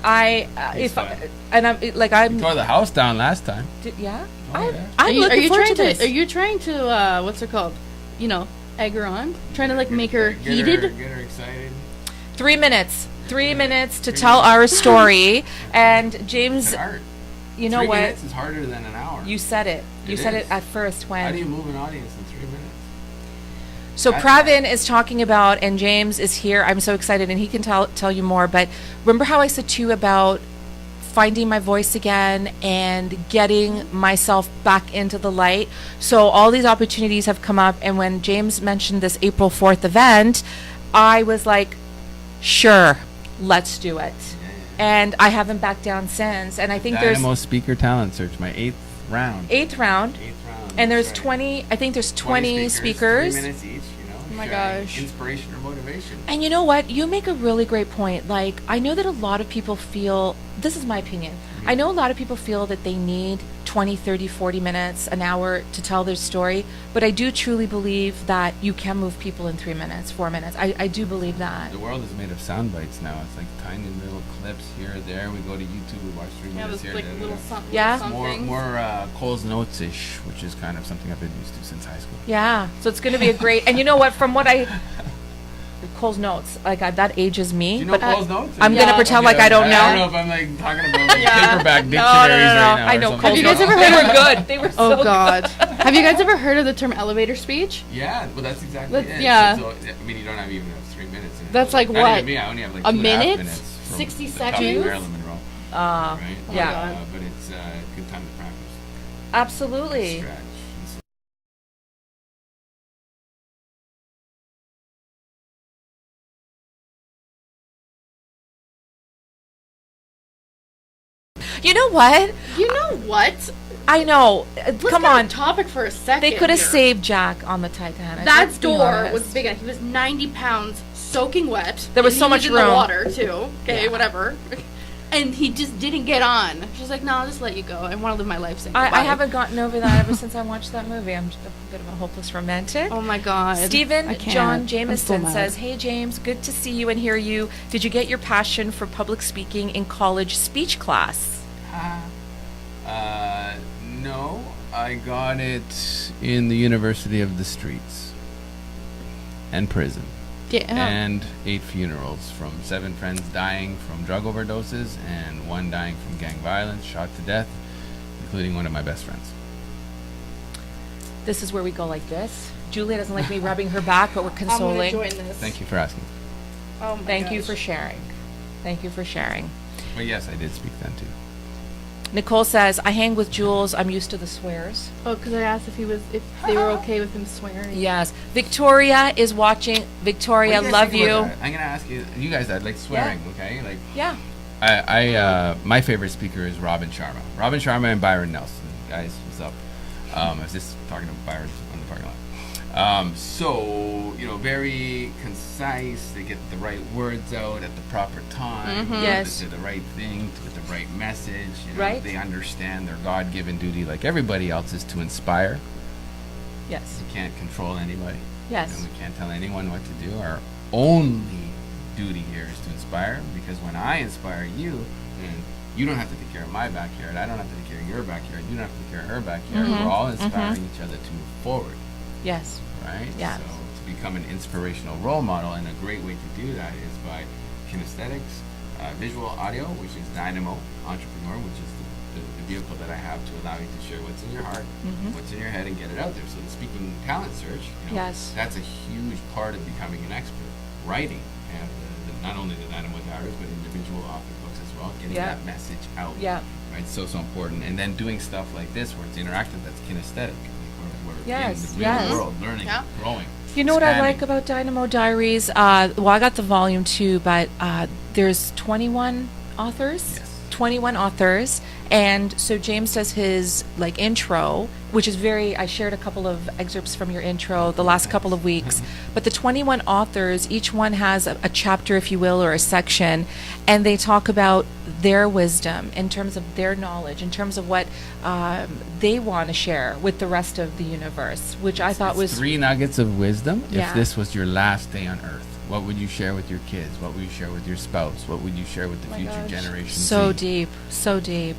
He's fun. I'm He tore the house down last time. yeah. Oh, yeah. I'm looking forward to this. Are you trying to what's it called? Egg her on? Trying to make her Get heated? Get her excited. 3 minutes. 3 minutes to tell our story. And James, It's art. you know 3 what? minutes is harder than an hour. You said it. You It said is. it at first How do you when. move an audience in 3 minutes? So That's Pravin is talking about, and James is here. I'm so excited, and he can tell you more. But remember how I said to you about finding my voice again and getting myself back into the light. So all these opportunities have come up, and when James mentioned this April 4th event, I was like, sure, let's do it. And I haven't backed down since. And I think Dynamo Speaker Talent Search, my 8th round. there's 8th round, 8th round. and there's that's right. 20, I think there's 20 speakers. 3 minutes each, Oh my sharing gosh. Inspiration or motivation. And you know what? You make a really great point. Like, I know that a lot of people feel, this is my opinion, I know a lot of people feel that they need 20, 30, 40 minutes, an hour to tell their story, but I do truly believe that you can move people in 3 minutes, 4 minutes. I do believe that. The world is made of sound bites now. It's like tiny little clips here or there. We go to YouTube, we watch 3 Yeah, minutes there's here. like there, little there. something. Yeah. More Cole's Notes-ish, which is kind of something I've been used to since high school. Yeah, so it's going to be a great, and you know what, from what Cole's Notes, like that ages me. Do you know but Cole's Notes? I'm going to Yeah. pretend like I don't know. I don't know if I'm like talking about like Yeah. paperback No, dictionaries right now. I or know something. Cole's Have you guys Notes. ever They heard- were good. They were so Oh God! Have you guys ever heard of the term elevator speech? Yeah, well, that's exactly That's- it. yeah. So, I mean, you don't have even have 3 minutes. In it. That's like Not what? Even me, I only have like A 2.5 minute? minutes. From 60 the top of seconds? Marilyn Monroe, good. right? Yeah. But it's a good time to practice. Absolutely. Stretch. know what? You know what? I know. Let's Come get on. off topic for a second. They could have here. saved Jack on the Titanic. That let's be door honest. was big enough. He was 90 pounds, soaking wet. There was and so he much in room. the water too. Okay, Yeah. whatever. And he just didn't get on. She's like, "No, I'll just let you go. I want to live my life." Saying I goodbye." haven't gotten over that ever since I watched that movie. I'm just a bit of a hopeless romantic. Oh my god. Stephen I can't. John I'm so Jameson mad. says, "Hey James, good to see you and hear you. Did you get your passion for public speaking in college speech class?" No, I got it in the University of the Streets and prison. Yeah. And 8 funerals, from 7 friends dying from drug overdoses and 1 dying from gang violence, shot to death, including one of my best friends. This is where we go like this. Julia doesn't like me rubbing her back, but we're I'm gonna consoling. join this. Thank you for asking. Oh my Thank you gosh. for sharing. Thank you for sharing. But yes, I did speak then too. Nicole says, "I hang with Jules. I'm used to the swears." Oh, because I asked if they were okay with him swearing. Yes. Victoria is watching. Victoria, love you. I'm gonna ask you guys that, like swearing, okay? Like Yeah. my favorite speaker is Robin Sharma. Robin Sharma and Byron Nelson. Guys, what's up? I was just talking to Byron on the parking lot. So, very concise. They get the right words out at the proper time. Yes. They do the right thing with the right message. Right. They understand their God-given duty, like everybody else, is to inspire. Yes. You can't control anybody. Yes. And we can't tell anyone what to do. Our only duty here is to inspire, because when I inspire you, then you don't have to take care of my backyard. I don't have to take care of your backyard. You don't have to take care of her backyard. We're all inspiring each other to move forward, Yes. right? Yes. So to become an inspirational role model, and a great way to do that is by kinesthetics, visual audio, which is Dynamo Entrepreneur, which is the vehicle that I have to allow you to share what's in your heart, what's in your head, and get it out there. So the speaking talent search, Yes. that's a huge part of becoming an expert. Writing, and not only the Dynamo Diaries, but individual author books as well, getting Yeah. that message out. Yeah. Right, so important. And then doing stuff like this where it's interactive, that's kinesthetic. Where Yes, in the real yes. world, learning, Yeah. growing. You know what I expanding. like about Dynamo Diaries? Well, I got the volume 2, but there's 21 authors. Yes. 21 authors. And so James does his intro, which is I shared a couple of excerpts from your intro the last couple of weeks. But the 21 authors, each one has a chapter, if you will, or a section, and they talk about their wisdom in terms of their knowledge, in terms of what they want to share with the rest of the universe, which I thought It's was 3 nuggets of wisdom. Yeah. If this was your last day on earth, what would you share with your kids? What would you share with your spouse? What would you share with the my future gosh. generations? so deep, so deep,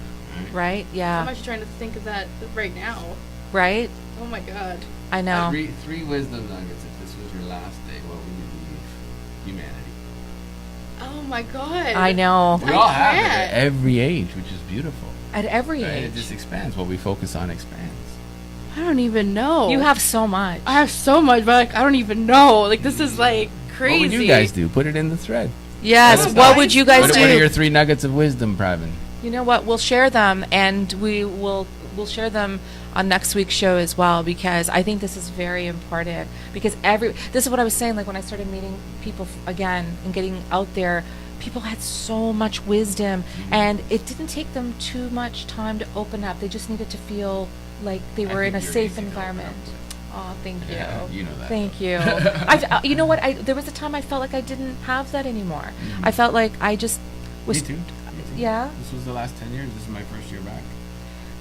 right? I'm Yeah, actually trying to think of that right now. right? Oh my god. I know. Three wisdom nuggets. If this was your last day, what would you leave humanity? Oh my god. I know. We I all have it can't. at every age, which is beautiful. At every Right? It age. just expands. What we focus on expands. I don't even know. You have so much. I have so much, but I don't even know. This is crazy. What would you guys do? Put it in the thread. Yes. Let us What know. would you guys What do? are your 3 nuggets of wisdom, Pravin? You know what? We'll share them, and we'll share them on next week's show as well, because I think this is very important. Because this is what I was saying. Like when I started meeting people again and getting out there, people had so much wisdom, and it didn't take them too much time to open up. They just needed to feel like they I were in think a you're safe easy to open up environment. with. Oh, thank you. Yeah, you know that. Thank you. You know what? There was a time I felt like I didn't have that anymore. I felt like I just was. Me too. Yeah. This was the last 10 years. This is my first year back.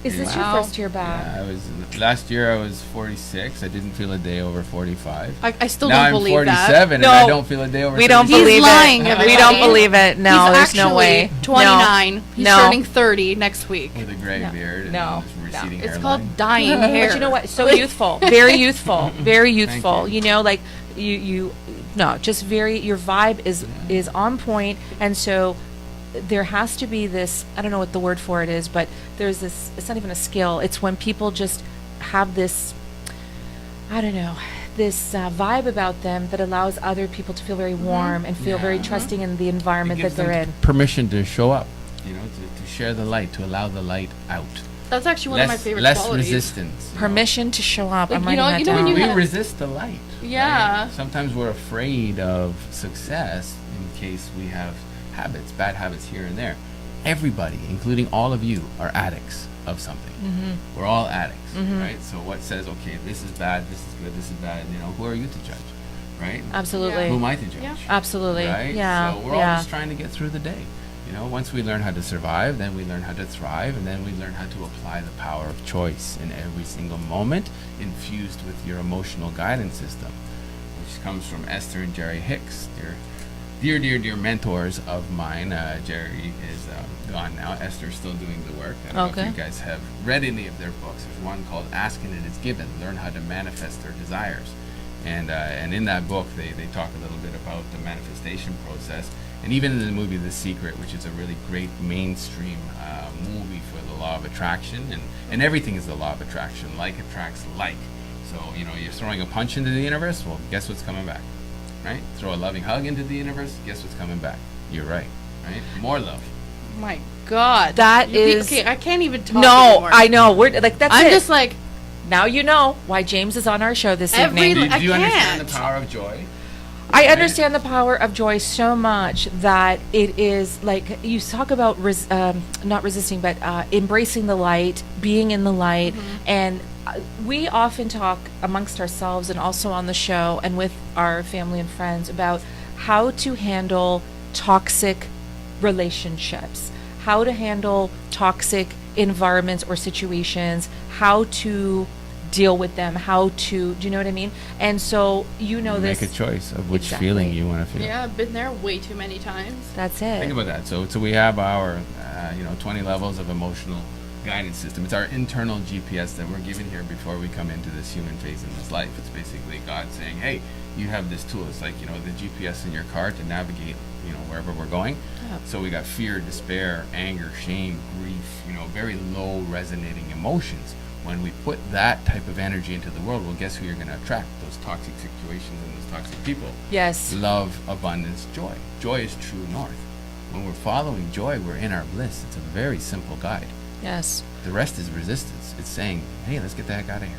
Is this Wow. your first year back? Yeah, last year I was 46. I didn't feel a day over 45. I still Now don't I'm believe 47 that. and I No. don't feel a day over We don't 36. He's believe lying, it. We everybody. don't believe it. No, He's there's no actually way. 29. No. He's No. turning 30 next week. With a gray No. beard and No. this No. receding It's hairline. called dying hair. But you know what? So youthful, very youthful, very youthful. you. You know, like you, no, just very. Your vibe is on point, and so there has to be this. I don't know what the word for it is, but there's this. It's not even a skill. It's when people just have this. I don't know. This vibe about them that allows other people to feel very warm and feel very Yeah. trusting in the It environment that gives they're them in. permission to show up, to share the light, to allow the light out. That's actually one of my favorite less qualities. resistance. Permission to show up. Like, I'm you know- writing you that know when down. you We have- resist the light. Yeah. right? Sometimes we're afraid of success in case we have bad habits here and there. everybody, including all of you, are addicts of something. We're all addicts, right? So what says, okay, this is bad, this is good, this is bad, who are you to judge, right? Absolutely. Who am I to judge? Yeah. Absolutely. Right? Yeah. So we're all just trying to get through the day. Once we learn how to survive, then we learn how to thrive, and then we learn how to apply the power of choice in every single moment, infused with your emotional guidance system, which comes from Esther and Jerry Hicks, dear mentors of mine. Jerry is gone now. Esther's still doing the work. I don't know if you guys have read any of their books. There's one called Ask and It Is Given, Learn How to Manifest Their Desires. And in that book, they talk a little bit about the manifestation process. And even in the movie The Secret, which is a really great mainstream movie for the law of attraction, and everything is the law of attraction. Like attracts like. So, you're throwing a punch into the universe, well, guess what's coming back, right? Throw a loving hug into the universe, guess what's coming back? You're right? More love. My God. That You is- okay, I can't even talk No, anymore. I know. We're like that's I'm it. just like, Now you know why James is on our show this Every- evening. Do you understand can't. the power of joy? I understand the power of joy so much that it is like you talk about not resisting, but embracing the light, being in the light, and we often talk amongst ourselves and also on the show and with our family and friends about how to handle toxic relationships, how to handle toxic environments or situations, how to deal with them, do you know what I mean? And so this. Make a choice of which Exactly. feeling you want to feel. yeah, I've been there way too many times. That's it. Think about that. So we have our 20 levels of emotional guidance system. It's our internal GPS that we're given here before we come into this human phase in this life. It's basically God saying, hey, you have this tool. It's like, the GPS in your car to navigate, wherever we're going. Yep. So we got fear, despair, anger, shame, grief, very low resonating emotions. When we put that type of energy into the world, well, guess who you're going to attract? Those toxic situations and those toxic people. Yes. Love, abundance, joy. Joy is true north. When we're following joy, we're in our bliss. It's a very simple guide. Yes. The rest is resistance. It's saying, hey, let's get the heck out of here.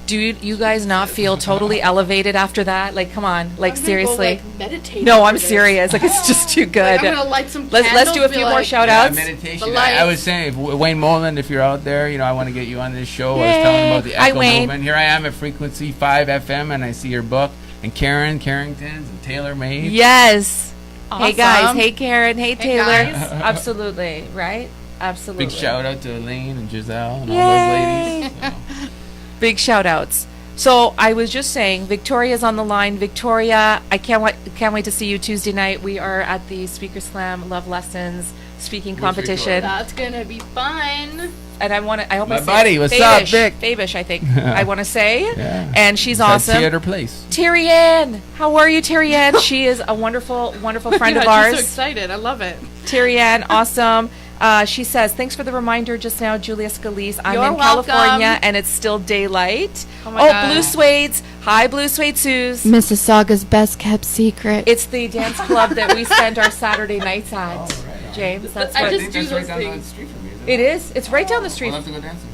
Do you guys not feel totally elevated after that? Like, come on, like I'm gonna seriously. Go, like, meditate No, after I'm this. serious. Like, it's just too good. Like, I'm gonna light some let's do candles, a be few more like, shout Yeah, outs. meditation. The I was lights. saying, if Wayne Moreland, if you're out there, I want to get you on this show. I was telling Yay. about the Hi, Echo Wayne. movement. Here I am at Frequency 5 FM, and I see your book. And Karen Carrington's and Taylor May. Yes. Hey guys. Awesome. Hey Karen. Hey Taylor. guys. Absolutely. Right. Absolutely. Big shout out to Elaine and Giselle and Yay. all those ladies. So. Big shout outs. So I was just saying, Victoria's on the line. Victoria, I can't wait to see you Tuesday night. We are at the Speaker Slam Love Lessons speaking With competition, That's gonna be fun. and I hope My I say buddy, it. what's up, Fabish, Vic? Fabish, I think I want to say, Yeah. and she's It's at awesome. Theater Place. Terry Ann, how are you, Terry Ann? She is a wonderful, wonderful friend Yeah, of I'm ours. so excited. I love it. Terry Ann, awesome. She says, thanks for the reminder just now, Julia Scalise. I'm You're in welcome. California and it's still daylight. Oh my God. Blue Suede's. Hi, Blue Suede Suze. Mississauga's best kept secret. It's the dance club that we spend our Saturday nights at, Oh, right on. James. That's I what just think do that's right those down the things. street from you. isn't it is. It's right down the street. We'll have to go dancing.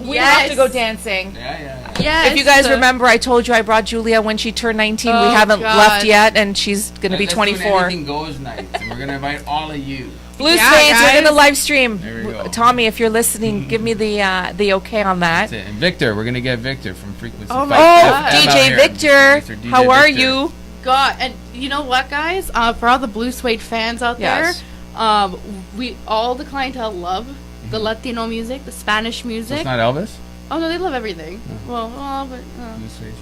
We have to Yes. go dancing. Yeah. Yes. If you guys remember, I told you I brought Julia when she turned 19. We Oh, haven't God. left yet, and she's going to be Let's do an 24. Anything goes night, and we're gonna invite all of you. Blue Yeah, Spades, we're guys. going to live stream. There we go. Tommy, if you're listening, give me the okay on that. That's it. And Victor, we're gonna get Victor from Frequency. Oh my 5 Oh, God. FM out DJ here. Victor, Mr. DJ how are Victor. you? God, and you know what, guys? For all the Blue Suede fans out Yes. there, we all the clientele love the Latino music, the Spanish So music. it's not Elvis. Oh no, they love everything. Well, but Blue Suede Shoes.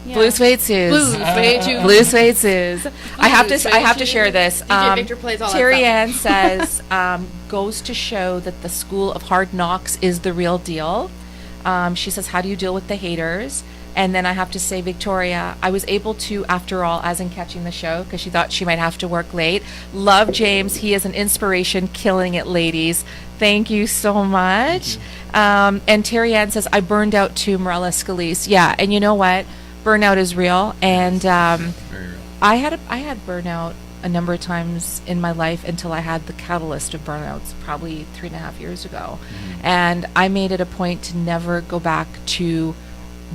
yeah. Blue Suede Suze. Blue Suede shoes. Blue Suede Suze. I have Blue to. I have to Suede share shoes. this. DJ Victor plays all that Terry stuff. Ann says goes to show that the school of hard knocks is the real deal. She says, "How do you deal with the haters?" And then I have to say, Victoria, I was able to, after all, as in catching the show, because she thought she might have to work late. Love James. He is an inspiration, killing it, ladies. Thank you so much. And Terry Ann says, I burned out too, Morella Scalise. Yeah, and you know what? Burnout is real. And Very real. I had burnout a number of times in my life until I had the catalyst of burnouts probably 3.5 years ago. And I made it a point to never go back to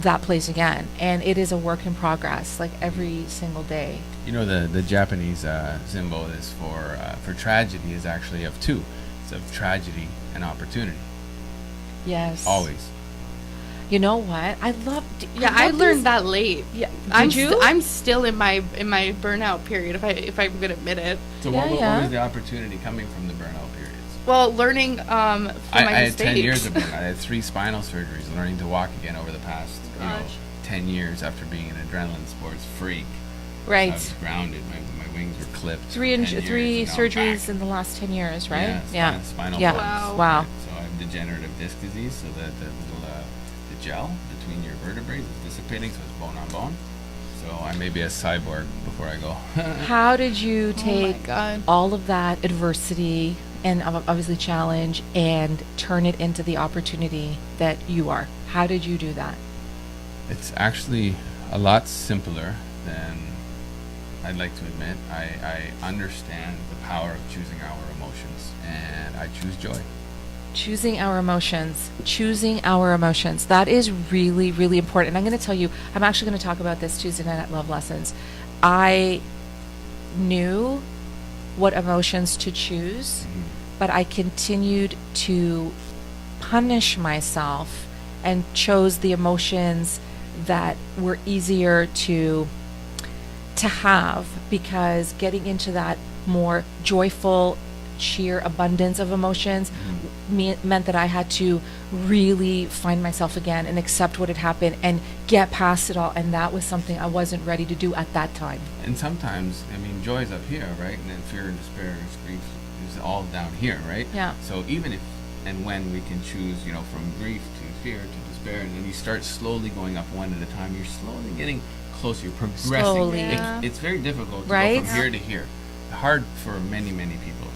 that place again. And it is a work in progress, like every single day. You know, the Japanese symbol is for tragedy is actually of two. It's of tragedy and opportunity. Yes. Always. You know what? I I learned that late. Yeah. I'm Did you? I'm still in my burnout period, if I'm gonna admit it. So Yeah, what yeah. was the opportunity coming from the burnout periods? Well, learning from my I had mistakes. 10 years of burnout. I had 3 spinal surgeries, learning to walk again over the past, Gosh. 10 years after being an adrenaline sports freak. I Right. was grounded. My wings were clipped. for Three 10 years, and now I'm surgeries back. in the last 10 years, right? Yeah, spinal Yeah. bones. Wow. Wow. So I have degenerative disc disease, so that the little the gel between your vertebrae is dissipating, so it's bone on bone. So I may be a cyborg before I go. How did you Oh my take God. all of that adversity and obviously challenge and turn it into the opportunity that you are? How did you do that? It's actually a lot simpler than I'd like to admit. I understand the power of choosing our emotions, and I choose joy. Choosing our emotions. Choosing our emotions. That is really, really important. And I'm going to tell you, I'm actually going to talk about this Tuesday night at Love Lessons. I knew what emotions to choose, but I continued to punish myself and chose the emotions that were easier to have, because getting into that more joyful, sheer abundance of emotions meant that I had to really find myself again and accept what had happened and get past it all. And that was something I wasn't ready to do at that time. And sometimes, I mean, joy is up here, right? And then fear and despair and grief is all down here, right? Yeah. So even if and when we can choose, from grief to fear to despair, and then you start slowly going up one at a time, you're slowly getting closer, you're progressing. Slowly. Yeah. It's very difficult to Right? go from here to here. Hard for many, many people.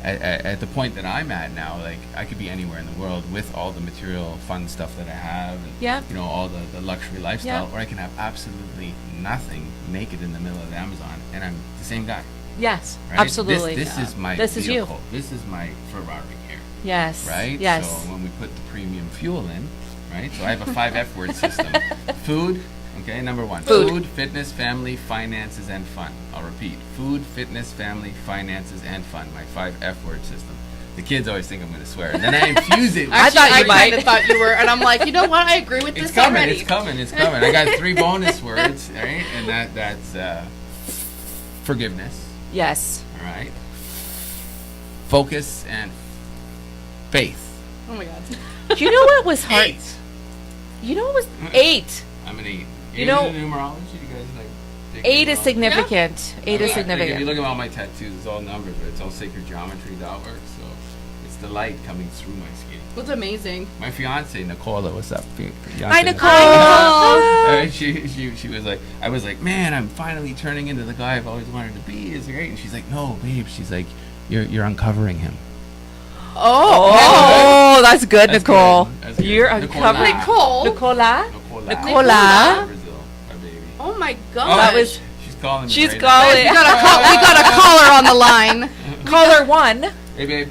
At the point that I'm at now, like, I could be anywhere in the world with all the material fun stuff that I have, and Yeah. all the luxury lifestyle, Yeah. or I can have absolutely nothing, naked in the middle of the Amazon, and I'm the same guy. Yes, Right? absolutely. This is my This is you. vehicle. This is my Ferrari here, Yes. right? Yes. So when we put the premium fuel in, right? So I have a 5 F word system. Food, okay, number 1. Food. Fitness, family, finances, and fun. I'll repeat. Food, fitness, family, finances, and fun. My 5 F word system. The kids always think I'm going to swear. And then I infuse it. I thought you I might. kind of thought you were, and I'm like, you know what? I agree with It's this coming, already. it's coming, it's coming. I got 3 bonus words, right? And that's forgiveness, Yes. all right? Focus and faith. Oh my God. You know what was hard? 8. You know what was 8? I'm an 8. You know- into numerology, you guys like take 8 is numerology? significant. 8 is Like, if you significant. look at all my tattoos, it's all numbers, but it's all sacred geometry dot work, so it's the light coming through my skin. What's amazing. My fiance, Nicola, what's up? Hi, Nicole. She was like, I was like, man, I'm finally turning into the guy I've always wanted to be. It's great. And she's like, no, babe. She's like, you're uncovering him. Oh, that's good, That's Nicole. good. That's good. You're Nicola. uncovering Nicole. Nicola. Nicola. Brazil, my baby. Oh my Oh, God. That was- She's calling me. She's right calling. we got a caller on the line. Caller 1. Now. Hey, babe.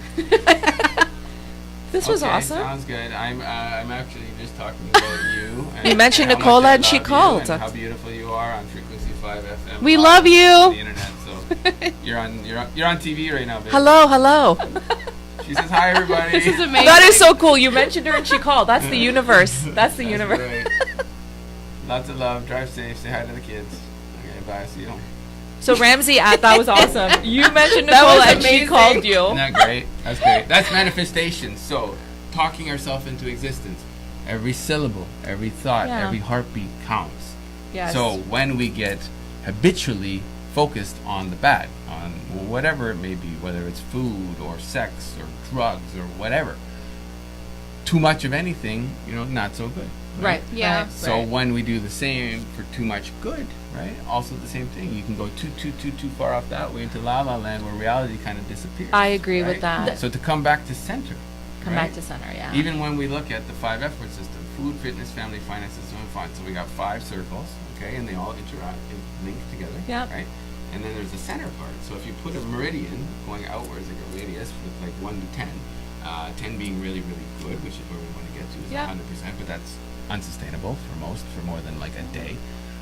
This was Okay, awesome. Sounds good. I'm actually just talking about you. And You mentioned how much Nicola I and she love you called. and how beautiful you are on Frequency 5 FM. We live love you. on the internet. So you're on TV right now, babe. Hello, hello. She says hi, everybody. This is amazing. That is so cool. You mentioned her and she called. That's the universe. That's the That's universe. great. Lots of love. Drive safe. Say hi to the kids. Okay, bye. See you. So Ramsey, that was awesome. You mentioned That was Nicola and she amazing. called you. Isn't that great? That's great. That's manifestation. So, talking ourselves into existence. Every syllable, every thought, Yeah. every heartbeat counts. Yes. So, when we get habitually focused on the bad, on whatever it may be, whether it's food or sex or drugs or whatever, too much of anything, not so good. Right. Yeah. Right. So when we do the same for too much good, right? Also the same thing. You can go too far off that way into la la land where reality kind of disappears. I agree with right? that. So to come back to center. Come right? back to center, yeah. Even when we look at the 5 F word system, food, fitness, family, finances, and fun. So we got 5 circles, okay, and they all interact and link together. Yep. Right? And then there's the center part. So if you put a meridian going outwards like a radius with like 1 to 10, 10 being really, really good, which is where we want to get to, is Yep. 100%, but that's unsustainable for most, for more than like a day.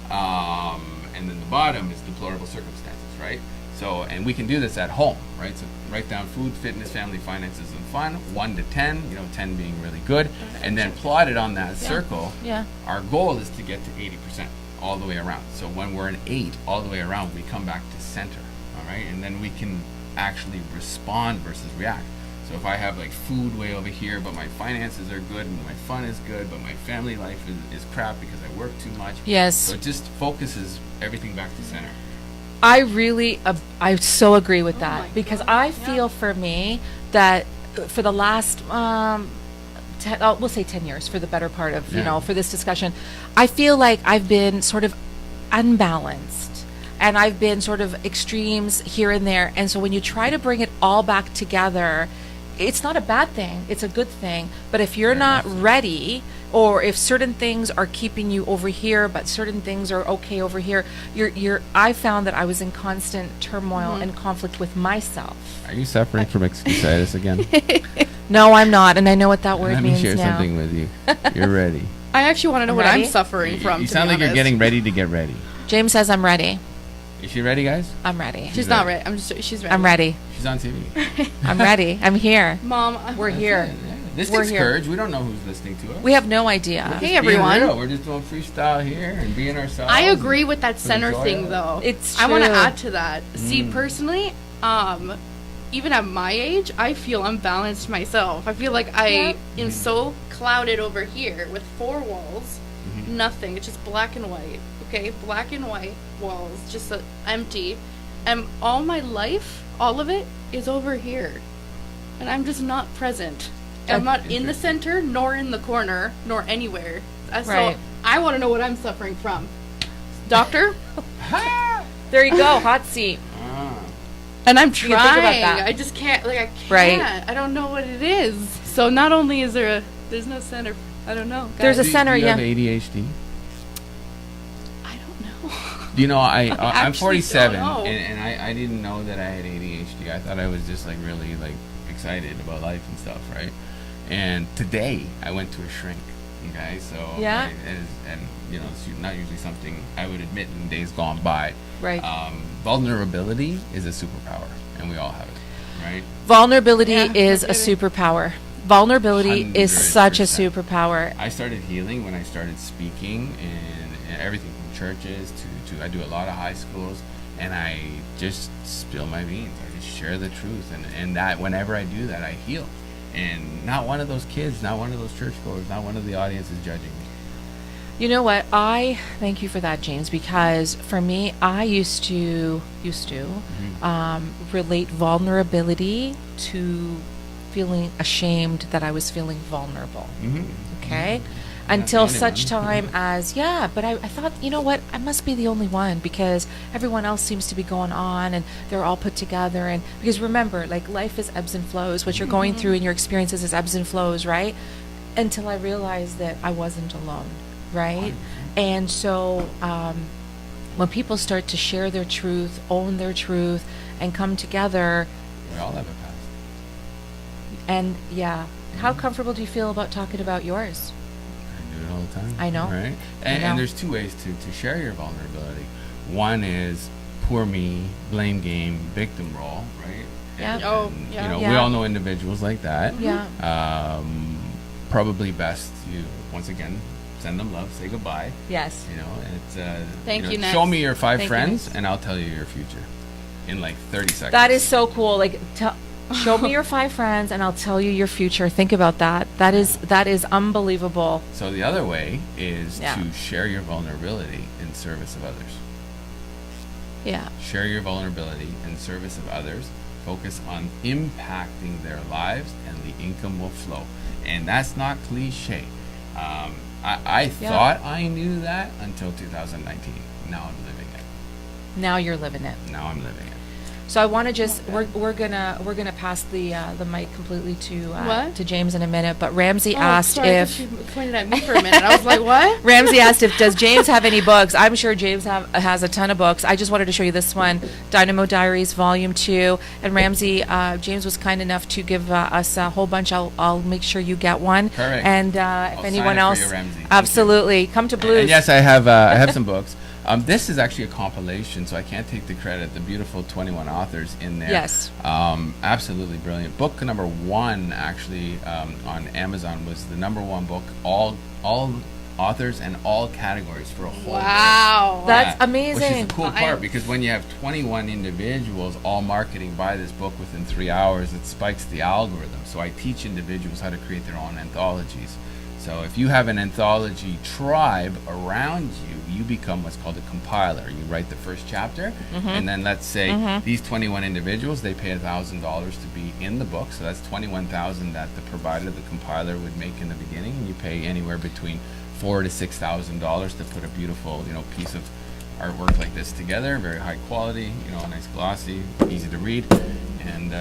And then the bottom is deplorable circumstances, right? So, and we can do this at home, right? So write down food, fitness, family, finances, and fun, 1 to 10, 10 being really good, and then plot it on that circle. Yeah. Our goal is to get to 80% all the way around. So when we're an 8 all the way around, we come back to center, all right? And then we can actually respond versus react. So if I have like food way over here, but my finances are good and my fun is good, but my family life is crap because I work too much. Yes. So it just focuses everything back to center. I so agree with that my because God, I yeah. feel for me that for the last, we'll say 10 years for the better part of, Yeah. for this discussion, I feel like I've been sort of unbalanced and I've been sort of extremes here and there. And so when you try to bring it all back together, it's not a bad thing. It's a good thing. But if you're not ready, or if certain things are keeping you over here, but certain things are okay over here, I found that I was in constant turmoil and conflict with myself. Are you suffering from excusitis again? No, I'm not, and I know what that word Let me means share now. something with you. You're ready. I actually want to know what Ready? I'm suffering from. You to sound be like you're honest. getting ready to get ready. James says I'm ready. Is she ready, guys? I'm ready. She's not ready. She's ready. I'm ready. She's on TV. I'm ready. I'm here. Mom, We're here. Yeah. This We're takes here. courage. We don't know who's listening to us. We have no idea. We're just Hey, being everyone. real. We're just doing freestyle here and being ourselves. I agree with that for the center joy thing, of it. though. It's I want to true. add to that. See, personally, even at my age, I feel unbalanced myself. I feel like I am so clouded over here with 4 walls, nothing. It's just black and white. Okay, black and white walls, just empty, and all my life, all of it, is over here, and I'm just not present. I'm not in the center, nor in the corner, nor anywhere. Right. So I want to know what I'm suffering from. Doctor? There you go. Hot seat. And I'm You trying. can think about that. I just can't. I can't. Right. I don't know what it is. So not only is there's no center. I don't know. There's a guys. center, Do you yeah. have ADHD? I don't know. Do you know, I'm actually 47, don't know. and I didn't know that I had ADHD. I thought I was just like really like excited about life and stuff, right? And today I went to a shrink. Okay, so Yeah. and it's not usually something I would admit in days gone by. Right. Vulnerability is a superpower, and we all have it, right? Vulnerability Yeah, is I a get it. superpower. Vulnerability is such a 100%. superpower. I started healing when I started speaking and everything from churches to I do a lot of high schools, and I just spill my beans. I just share the truth, and that whenever I do that, I heal. And not one of those kids, not one of those churchgoers, not one of the audience is judging me. You know what? I thank you for that, James, because for me, I used to relate vulnerability to feeling ashamed that I was feeling vulnerable. Okay? Until the only such one. time as, but I thought, you know what? I must be the only one because everyone else seems to be going on and they're all put together. And because remember, like life is ebbs and flows. What you're going through in your experiences is ebbs and flows, right? Until I realized that I wasn't alone, right? And so when people start to share their truth, own their truth, and come together, We all have a past. and how comfortable do you feel about talking about yours? I do it all the time. I know. Right? I know. And there's 2 ways to share your vulnerability. One is poor me, blame game, victim role, right? Yeah. And, Oh, yeah. we Yeah. all know individuals like that. Yeah. Probably best you, once again, send them love, say goodbye. Yes. It's Thank you, show next. me your 5 Thank you, friends, next. and I'll tell you your future in like 30 seconds. That is so cool. Like, show me your 5 friends, and I'll tell you your future. Think about that. That is unbelievable. So the other way is Yeah. to share your vulnerability in service of others. Yeah. Share your vulnerability in service of others. Focus on impacting their lives, and the income will flow. And that's not cliche. I thought I knew that until 2019. Now I'm living it. Now you're living it. Now I'm living it. So I want to just we're gonna pass the mic completely What? to James in a minute. But Ramsey Oh, asked sorry, I if thought you pointed at me for a minute. I was like, what? Ramsey asked if does James have any books. I'm sure James has a ton of books. I just wanted to show you this one, Dynamo Diaries Volume 2. And Ramsey, James was kind enough to give us a whole bunch. I'll make sure you get one. Correct. And I'll if anyone sign it for else, you, Ramsey. Thank you. absolutely, come to Blues. And yes, I have some books. This is actually a compilation, so I can't take the credit. The beautiful 21 authors in there. Yes. Absolutely brilliant. Book number 1 actually on Amazon was the number 1 book. All authors and all categories for a whole day. Wow. That's Which amazing. is the cool part, because when you have 21 individuals all marketing buy this book within 3 hours, it spikes the algorithm. So I teach individuals how to create their own anthologies. So if you have an anthology tribe around you, you become what's called a compiler. You write the first chapter, and then let's say these 21 individuals, they pay $1,000 to be in the book. So that's 21,000 that the provider, the compiler, would make in the beginning, and you pay anywhere between $4,000 to $6,000 to put a beautiful, piece of artwork like this together, very high quality, nice glossy, easy to read. And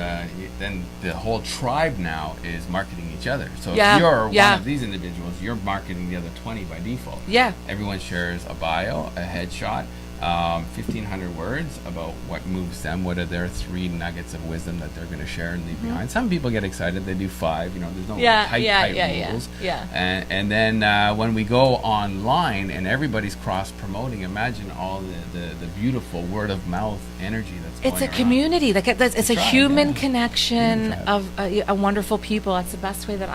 then the whole tribe now is marketing each other. So Yeah, if you're yeah. one of these individuals, you're marketing the other 20 by default. Yeah. Everyone shares a bio, a headshot, 1,500 words about what moves them, what are their 3 nuggets of wisdom that they're going to share and leave behind. Some people get excited, they do 5, there's no tight rules. Yeah. And then when we go online and everybody's cross-promoting, imagine all the beautiful word-of-mouth energy that's going It's a around. community. It's a tribe, human yeah. connection Human tribe. of a wonderful people. That's the best way that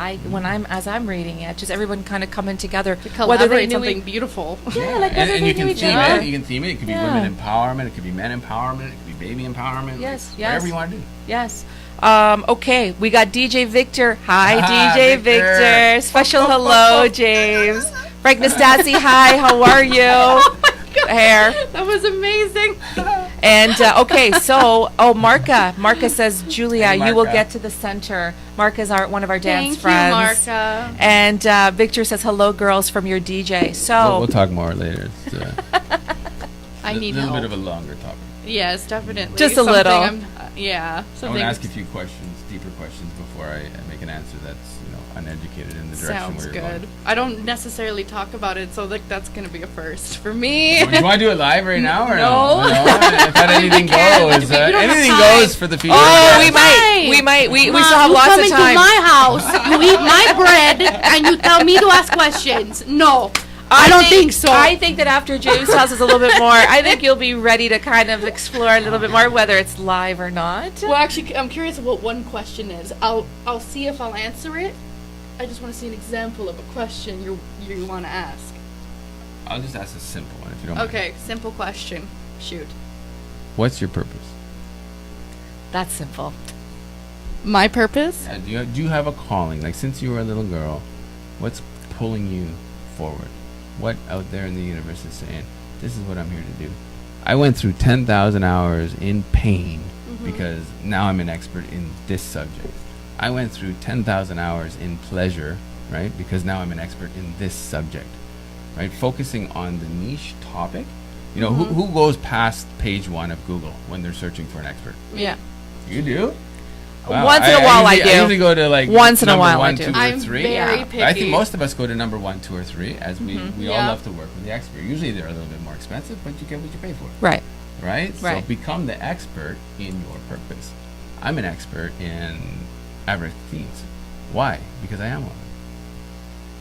as I'm reading it, just everyone kind of coming together. Collaborate something beautiful. Yeah, like and whether you they can knew each theme other. it. You can theme it. It could be Yeah. women empowerment. It could be men empowerment. It could be baby empowerment. Yes, like, yes. Whatever you want to do. Yes. Okay, we got DJ Victor. Hi, Ah, DJ Victor. Victor. Special hello, James. Frank Nastasi, hi, how are you? Hair. That was amazing. And okay, so Marka says, Julia, Hey, you will Marka. get to the center. Marka's one of our dance Thank friends. you, Marka. And Victor says, hello, girls, from your DJ. So We'll talk more later. It's I a need little help. bit of a longer topic. Yes, definitely. Just a Something little. I want Something to ask a few questions, deeper questions, before I make an answer that's uneducated in the direction sounds where you're good. going. I don't necessarily talk about it, so that's going to be a first for me. Do you want to do it live right now or No. no? If that anything can't. goes, We don't have anything time. goes for the future. Oh, we guests. might. We Mom, still have you lots come of into time. my house, you eat my bread, and you tell me to ask questions. No, I don't think so. I think that after James tells us a little bit more, I think you'll be ready to kind of explore a little bit more, whether it's live or not. Well, actually, I'm curious what one question is. I'll see if I'll answer it. I just want to see an example of a question you want to ask. I'll just ask a simple one if you don't mind. Okay, simple question. Shoot. What's your purpose? That's simple. My purpose? Do you have a calling? Like, since you were a little girl, what's pulling you forward? What out there in the universe is saying, this is what I'm here to do? I went through 10,000 hours in pain because now I'm an expert in this subject. I went through 10,000 hours in pleasure, right? Because now I'm an expert in this subject, right? Focusing on the niche topic. Who goes past page 1 of Google when they're searching for an expert? Yeah. You do? Once in a while I do. I usually go to like Once in a number while I 1, do. 2, or I'm 3. very Yeah. picky. I think most of us go to number 1, 2, or 3, as we all Yeah. love to work with the expert. Usually they're a little bit more expensive, but you get what you pay for, Right. right? Right. So become the expert in your purpose. I'm an expert in average teens. Why? Because I am one.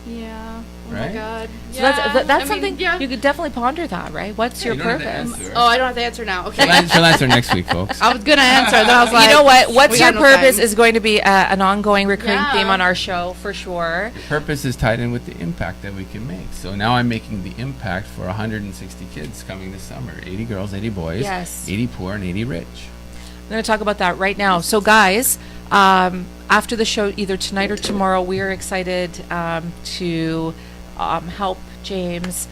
Yeah. Oh my Right? god. So Yeah. that's I mean, something yeah. you could definitely ponder that, right? What's your You don't have to purpose? answer. Oh, I don't have to answer now. Okay. She'll answer next week, folks. I was gonna answer, then I was like, You know what? What's we your got no purpose time. is going to be an ongoing recurring Yeah. theme on our show for sure. Purpose is tied in with the impact that we can make. So now I'm making the impact for 160 kids coming this summer. 80 girls, 80 boys, Yes. 80 poor, and 80 rich. I'm going to talk about that right now. So, guys, after the show, either tonight or tomorrow, we are excited to help James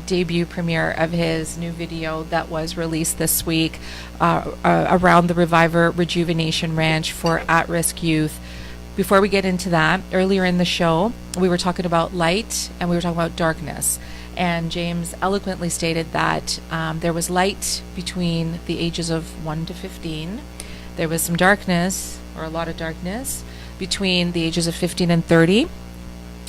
debut premiere of his new video that was released this week around the Reviver Rejuvenation Ranch for at-risk youth. Before we get into that, earlier in the show, we were talking about light and we were talking about darkness. And James eloquently stated that there was light between the ages of 1 to 15. There was some darkness, or a lot of darkness, between the ages of 15 and 30.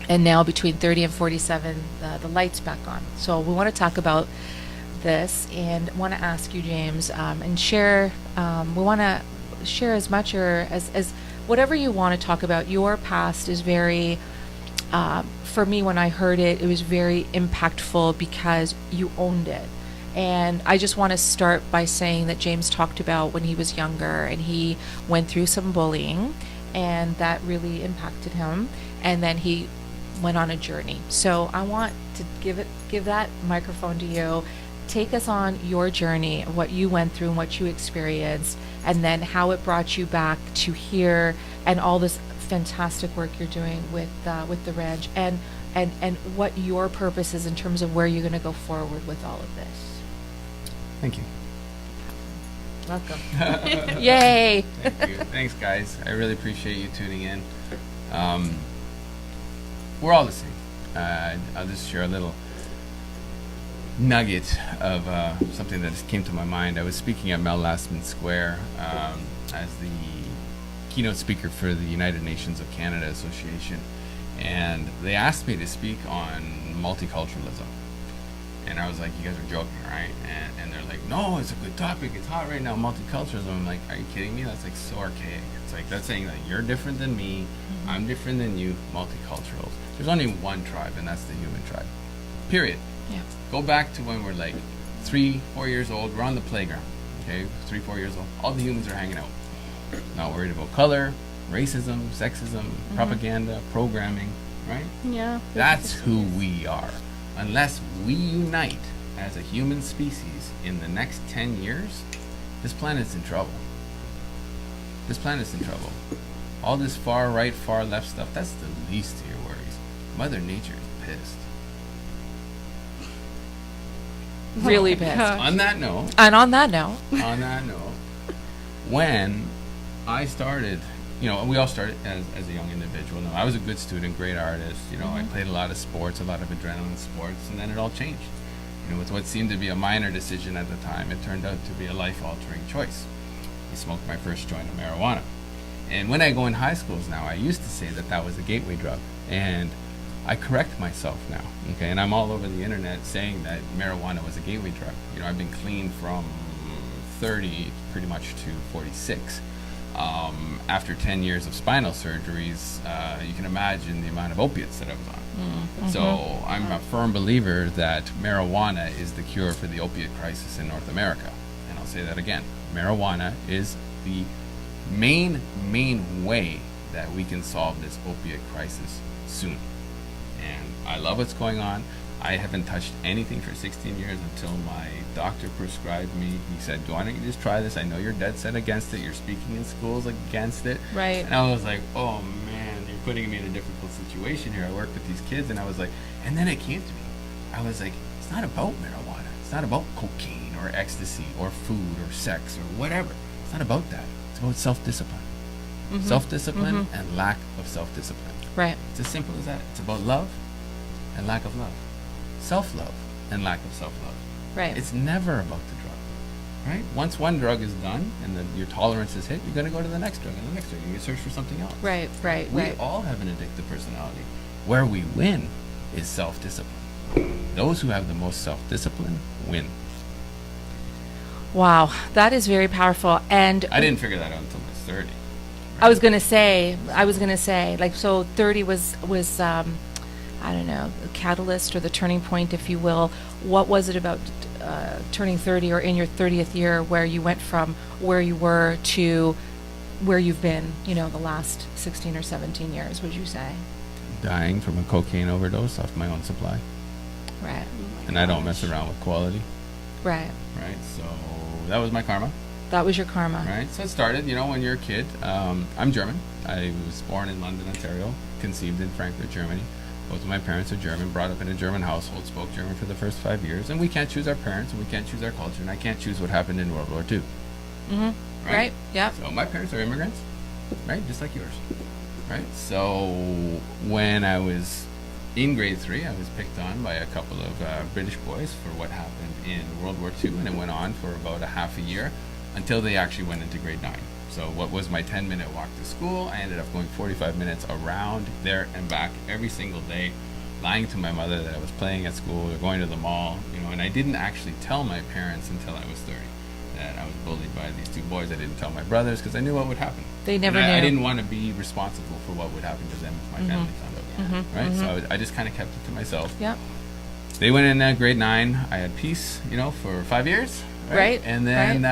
And now between 30 and 47, the light's back on. So we want to talk about this and want to ask you, James, and share. We want to share as much or as whatever you want to talk about. Your past is very, for me, when I heard it, it was very impactful because you owned it. And I just want to start by saying that James talked about when he was younger and he went through some bullying, and that really impacted him. And then he went on a journey. So I want to give that microphone to you. Take us on your journey, what you went through and what you experienced, and then how it brought you back to here and all this fantastic work you're doing with the ranch, and what your purpose is in terms of where you're going to go forward with all of this. Thank you. Welcome. Yay. Thank you. Thanks, guys. I really appreciate you tuning in. We're all the same. I'll just share a little nugget of something that just came to my mind. I was speaking at Mel Lastman Square as the keynote speaker for the United Nations of Canada Association, and they asked me to speak on multiculturalism. And I was like, you guys are joking, right? And they're like, no, it's a good topic. It's hot right now, multiculturalism. I'm like, are you kidding me? That's like so archaic. It's like, that's saying that you're different than me, I'm different than you, multicultural. There's only one tribe, and that's the human tribe. Period. Yeah. Go back to when we're like 3-4 years old. We're on the playground, okay? 3-4 years old. All the humans are hanging out. Not worried about color, racism, sexism, propaganda, programming, right? Yeah. That's who we are. Unless we unite as a human species in the next 10 years, this planet's in trouble. This planet's in trouble. All this far right, far left stuff, that's the least of your worries. Mother Nature's pissed. Really pissed. On that note, And on that note, when I started, you know, we all started as a young individual. Now, I was a good student, great artist. You know, I played a lot of sports, a lot of adrenaline sports, and then it all changed. You know, with what seemed to be a minor decision at the time, it turned out to be a life-altering choice. I smoked my first joint of marijuana. And when I go in high schools now, I used to say that that was a gateway drug. And I correct myself now, okay? And I'm all over the internet saying that marijuana was a gateway drug. You know, I've been clean from 30 pretty much to 46. After 10 years of spinal surgeries, you can imagine the amount of opiates that I was on. So I'm a firm believer that marijuana is the cure for the opiate crisis in North America. And I'll say that again. Marijuana is the main way that we can solve this opiate crisis soon. And I love what's going on. I haven't touched anything for 16 years until my doctor prescribed me. He said, why don't you just try this? I know you're dead set against it. You're speaking in schools against it. Right. And I was like, oh man, you're putting me in a difficult situation here. I work with these kids, and I was like, and then it came to me. I was like, it's not about marijuana. It's not about cocaine or ecstasy or food or sex or whatever. It's not about that. It's about self-discipline. Self-discipline and lack of self-discipline. right. It's as simple as that. It's about love and lack of love. Self-love and lack of self-love. Right. It's never about the drug, right? Once one drug is done and then your tolerance is hit, you're going to go to the next drug and the next drug. You're going to search for something else. Right. We all have an addictive personality. Where we win is self-discipline. Those who have the most self-discipline win. Wow, that is very powerful. And I didn't figure that out until I was 30. I was gonna say, like, so 30 was I don't know, the catalyst or the turning point, if you will. What was it about turning 30 or in your 30th year where you went from where you were to where you've been, you know, the last 16 or 17 years, would you say? Dying from a cocaine overdose off my own supply. Right. And I don't mess around with quality, Right. right? So that was my karma. That was your karma. Right, so it started, you know, when you're a kid. I'm German. I was born in London, Ontario, conceived in Frankfurt, Germany. Both of my parents are German, brought up in a German household, spoke German for the first 5 years. And we can't choose our parents, and we can't choose our culture, and I can't choose what happened in World War II. Mm-hmm. Right. Yep. So my parents are immigrants, right, just like yours. Right, so when I was in grade 3, I was picked on by a couple of British boys for what happened in World War II, and it went on for about a half a year until they actually went into grade 9. So what was my 10-minute walk to school, I ended up going 45 minutes around there and back every single day, lying to my mother that I was playing at school or going to the mall, and I didn't actually tell my parents until I was 30 that I was bullied by these 2 boys. I didn't tell my brothers because I knew what would happen. They never And I knew. didn't want to be responsible for what would happen to them if my family found out. Right? So I just kind of kept it to myself. Yep. They went in grade 9. I had peace, for 5 years. Right, And then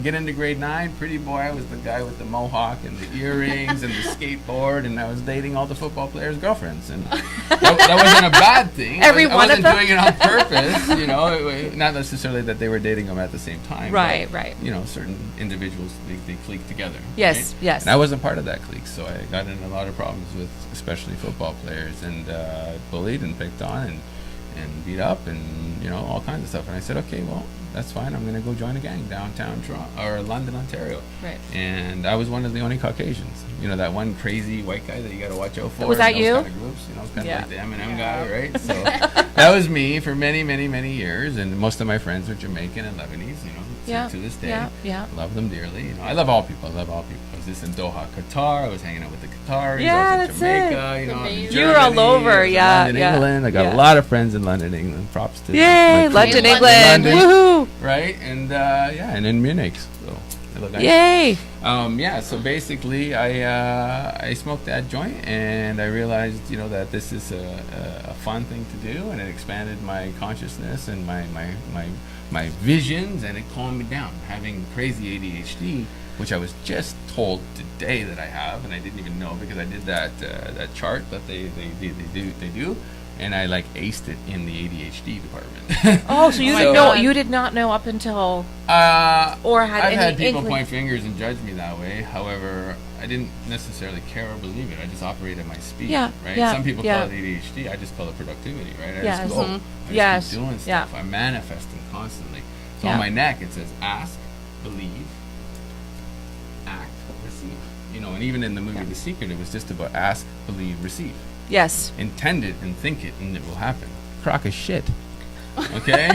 get into grade 9. Pretty boy, I was the guy with the mohawk and the earrings and the skateboard, and I was dating all the football players' girlfriends. And that wasn't a bad thing. Every I one of wasn't them? doing it on purpose, not necessarily that they were dating them at the same time. Right, but, right. Certain individuals, they clique together. Yes, right? yes. And I wasn't part of that clique, so I got in a lot of problems with especially football players, and bullied and picked on and beat up and all kinds of stuff. And I said, okay, well, that's fine. I'm going to go join a gang downtown Toronto or London, Ontario. Right. And I was one of the only Caucasians. That one crazy white guy that you got to watch out for. Was that in those you? Kind of groups. Kind Yeah. of like the Eminem guy, right? So that was me for many, many, many years. And most of my friends were Jamaican and Lebanese. To this day. Yeah. Love them dearly. I love all people. I was just in Doha, Qatar. I was hanging out with the Qataris. Yeah, I was in that's Jamaica. it. In Amazing. You were all Germany, over, I was in yeah, London, yeah, England. I got yeah. a lot of friends in London, England. Props to Yay, my London, crew. England. London, Woohoo. right? And and in Munich. So they look nice. Yay. So basically, I smoked that joint, and I realized, that this is a fun thing to do, and it expanded my consciousness and my visions, and it calmed me down. Having crazy ADHD, which I was just told today that I have, and I didn't even know because I did that chart that they do. And I aced it in the ADHD department. Oh, so you my didn't know? God. You did not know up until or had I've any had people inkling- point fingers and judge me that way. However, I didn't necessarily care or believe it. I just operated my speed. Yeah, Right. yeah, Some people yeah. call it ADHD. I just call it productivity. Right. I Yes. just go. I just Yes, keep doing yeah. stuff. I'm manifesting constantly. So Yeah. on my neck it says ask, believe, act, receive. And even in the movie The Secret, it was just about ask, believe, receive. Yes. Intend it and think it, and it will happen. Crock of shit. Okay.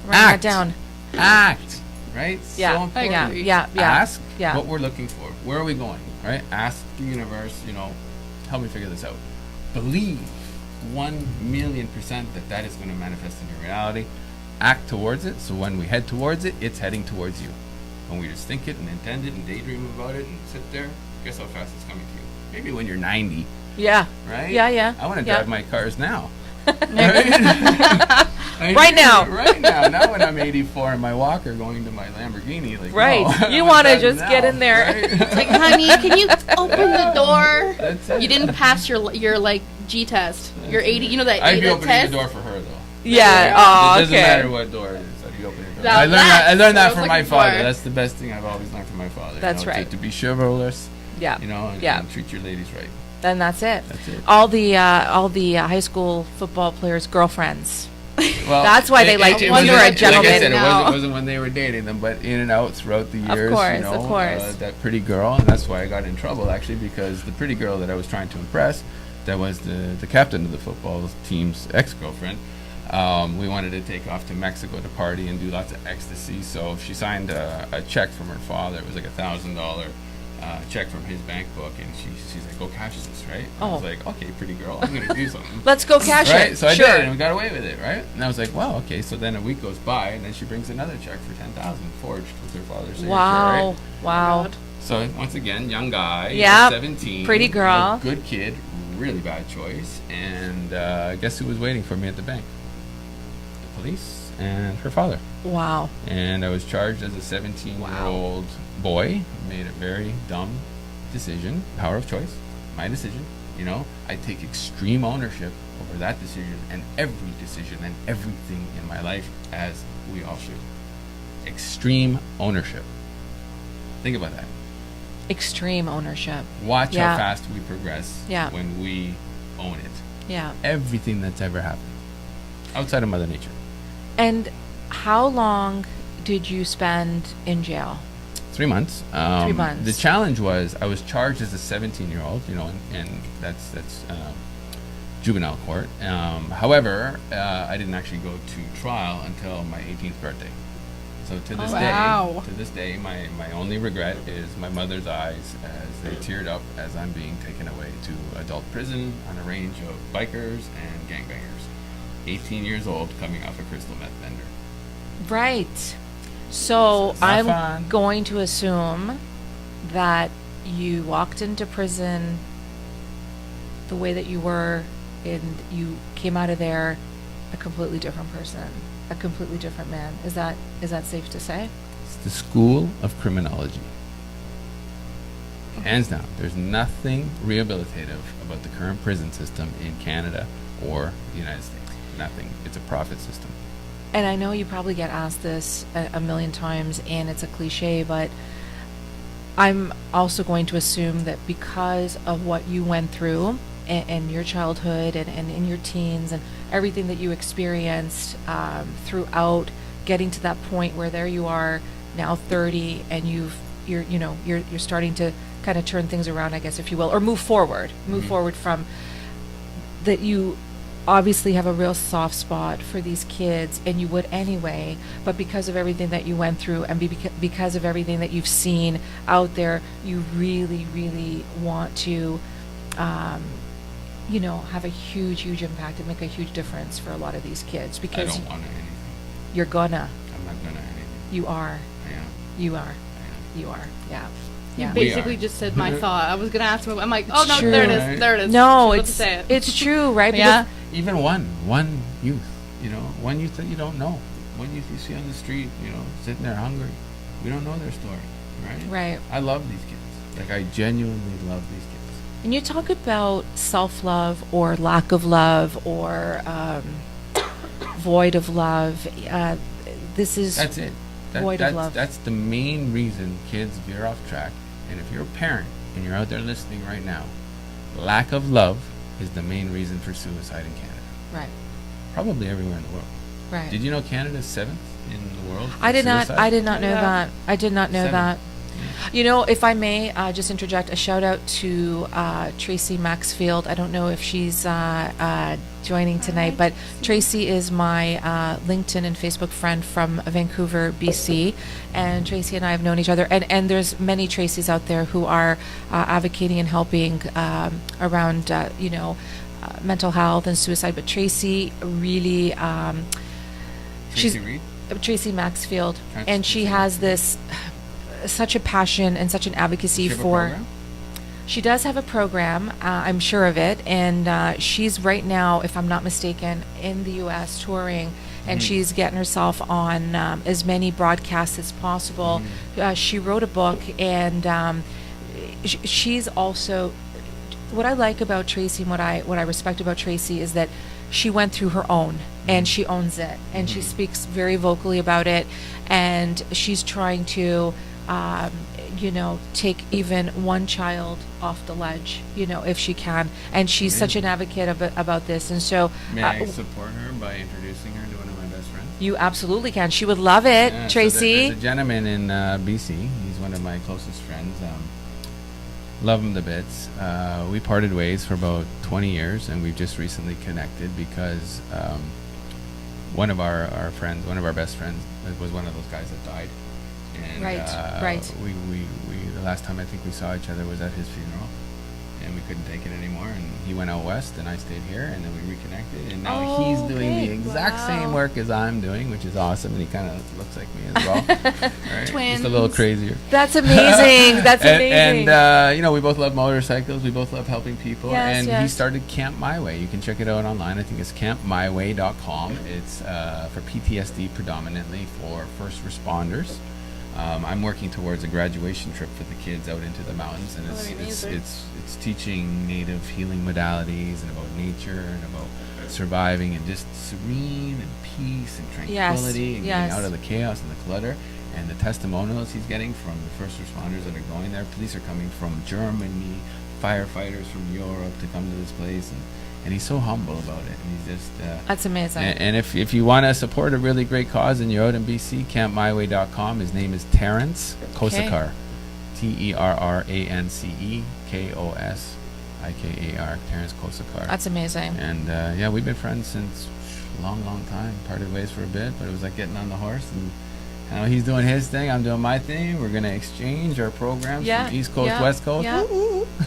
Write that down. Act. Right. Yeah. So important. Yeah. Yeah. Yeah. Ask Yeah. what we're looking for. Where are we going? Right? Ask the universe, help me figure this out. Believe 1,000,000% that is going to manifest in your reality. Act towards it. So when we head towards it, it's heading towards you. When we just think it and intend it and daydream about it and sit there, guess how fast it's coming to you? Maybe when you're 90, Yeah. right? Yeah. Yeah. I want to yeah. drive my cars now. Right now. Right now. Not when I'm 84 in my walker going to my Lamborghini. Right. No. You I wanna drive just get now, in there. right? Like, honey, can you open the door? That's it. You didn't pass your G test. Your 80. That I'd be ADA opening test. the door for her though. Yeah. It Oh, doesn't okay. matter what door it is. I'd be opening the door. Now I learned that's that what I from was my looking father. for. That's the best thing I've always learned from my father. That's right. To be chivalrous, Yeah. and, Yeah. and treat your ladies right. Then that's it. That's it. All the high school football players' girlfriends. Well, That's why they like it when you're wasn't- a gentleman. Like I said, now. it wasn't when they were dating them, but in and out throughout the years. course, of course. That pretty girl, and that's why I got in trouble actually, because the pretty girl that I was trying to impress, that was the captain of the football team's ex-girlfriend. We wanted to take off to Mexico to party and do lots of ecstasy, so she signed a check from her father. It was like $1,000 check from his bank book, and she's like, "Go cash this, right?" And I was Oh. like, "Okay, pretty girl, I'm gonna do something." Let's go cash Right, it. so I sure. did, and we got away with it, right? And I was like, "Wow, okay." So then a week goes by, and then she brings another check for $10,000 forged with her father's signature. Wow. Right? Wow. So once again, young guy, Yep. 17, Pretty girl. good kid, really bad choice, and guess who was waiting for me at the bank? The police and her father. Wow. And I was charged as a 17-year-old boy. Made a very dumb decision. Power of choice. My decision. I take extreme ownership over that decision and every decision and everything in my life, as we all should. Extreme ownership. Think about that. Extreme ownership. Watch Yeah. how fast we progress Yeah. when we own it. Yeah. Everything that's ever happened. Outside of Mother Nature. And how long did you spend in jail? 3 months. 3 months. The challenge was I was charged as a 17-year-old, and that's juvenile court. However, I didn't actually go to trial until my 18th birthday. So to this Wow. day, my only regret is my mother's eyes as they teared up as I'm being taken away to adult prison on a range of bikers and gangbangers. 18 years old, coming off a crystal meth bender. Right. So It's not I'm fun. going to assume that you walked into prison the way that you were, and you came out of there a completely different person, a completely different man. Is that safe to say? It's the school of criminology. Hands down, there's nothing rehabilitative about the current prison system in Canada or the United States. Nothing. It's a profit system. And I know you probably get asked this a million times, and it's a cliche, but I'm also going to assume that because of what you went through and your childhood and in your teens and everything that you experienced throughout getting to that point where there you are now 30, and you're starting to kind of turn things around, I guess, if you will, or move forward from that. You obviously have a real soft spot for these kids, and you would anyway, but because of everything that you went through and because of everything that you've seen out there, you really, really want to have a huge impact and make a huge difference for a lot of these kids, I because don't want anything. you're gonna. I'm not gonna anything. You are. I am. You are. I am. You are. Yeah. You Yeah. basically are. just said my thought. I was gonna ask him. I'm like, oh no, True. there it is. There it is. No, She was about it's to say it. it's true, right? Yeah. Even one youth, one youth that you don't know, one youth you see on the street, sitting there hungry. We don't know their story, right? Right. I love these kids. Like, I genuinely love these kids. And you talk about self-love or lack of love or void of love. This is That's it. Void of love. That's the main reason kids veer off track. And if you're a parent and you're out there listening right now, lack of love is the main reason for suicide in Canada. right. Probably everywhere in the world. Right. Did you know Canada's 7th in the world? for I did not. suicide? I did not know Yeah. that. I did not know Seven. that. If I may just interject a shout out to Tracy Maxfield. I don't know if she's joining tonight, but Tracy is my LinkedIn and Facebook friend from Vancouver, BC. And Tracy and I have known each other. And there's many Tracys out there who are advocating and helping around, mental health and suicide. But Tracy really, Tracy Reed? Tracy Maxfield, Tracy and she Maxfield. has this such a passion and such an advocacy Does she have a for. program? She does have a program, I'm sure of it, and she's right now, if I'm not mistaken, in the U.S. touring, and she's getting herself on as many broadcasts as possible. She wrote a book, and she's also. What I like about Tracy and what I respect about Tracy is that she went through her own, and she owns it, and she speaks very vocally about it, and she's trying to. Take even one child off the ledge, if she can. And she's such an advocate about this. And so May I support her by introducing her to one of my best friends? you absolutely can. She would love it, Yeah, so Tracy. there's a gentleman in BC. He's one of my closest friends. Love him to bits. We parted ways for about 20 years, and we've just recently connected because one of our friends, one of our best friends, was one of those guys that died. And, Right. We the last time I think we saw each other was at his funeral, and we couldn't take it anymore. And he went out west, and I stayed here, and then we reconnected. And now he's doing Okay, the exact wow. same work as I'm doing, which is awesome. And he kind of looks like me as well, right? Just a little Twins. crazier. That's amazing. That's amazing. And we both love motorcycles. We both love helping people. Yes, and he yes. started Camp My Way. You can check it out online. I think it's campmyway.com. It's for PTSD predominantly for first responders. I'm working towards a graduation trip for the kids out into the mountains, and that'd be amazing. it's teaching native healing modalities and about nature and about surviving and just serene and peace and tranquility and yes. getting out of the chaos and the clutter. And the testimonials he's getting from the first responders that are going there. Police are coming from Germany, firefighters from Europe to come to this place, and he's so humble about it. And he's just That's amazing. and if you want to support a really great cause and you're out in BC, campmyway.com. His name is Terrence Kosakar, TerranceKos. IKAR, Terrence Kosakar. That's amazing. And yeah, we've been friends since a long time. Parted ways for a bit, but it was like getting on the horse. And you know, he's doing his thing, I'm doing my thing. We're gonna exchange our programs from East Coast, West Coast. Yeah.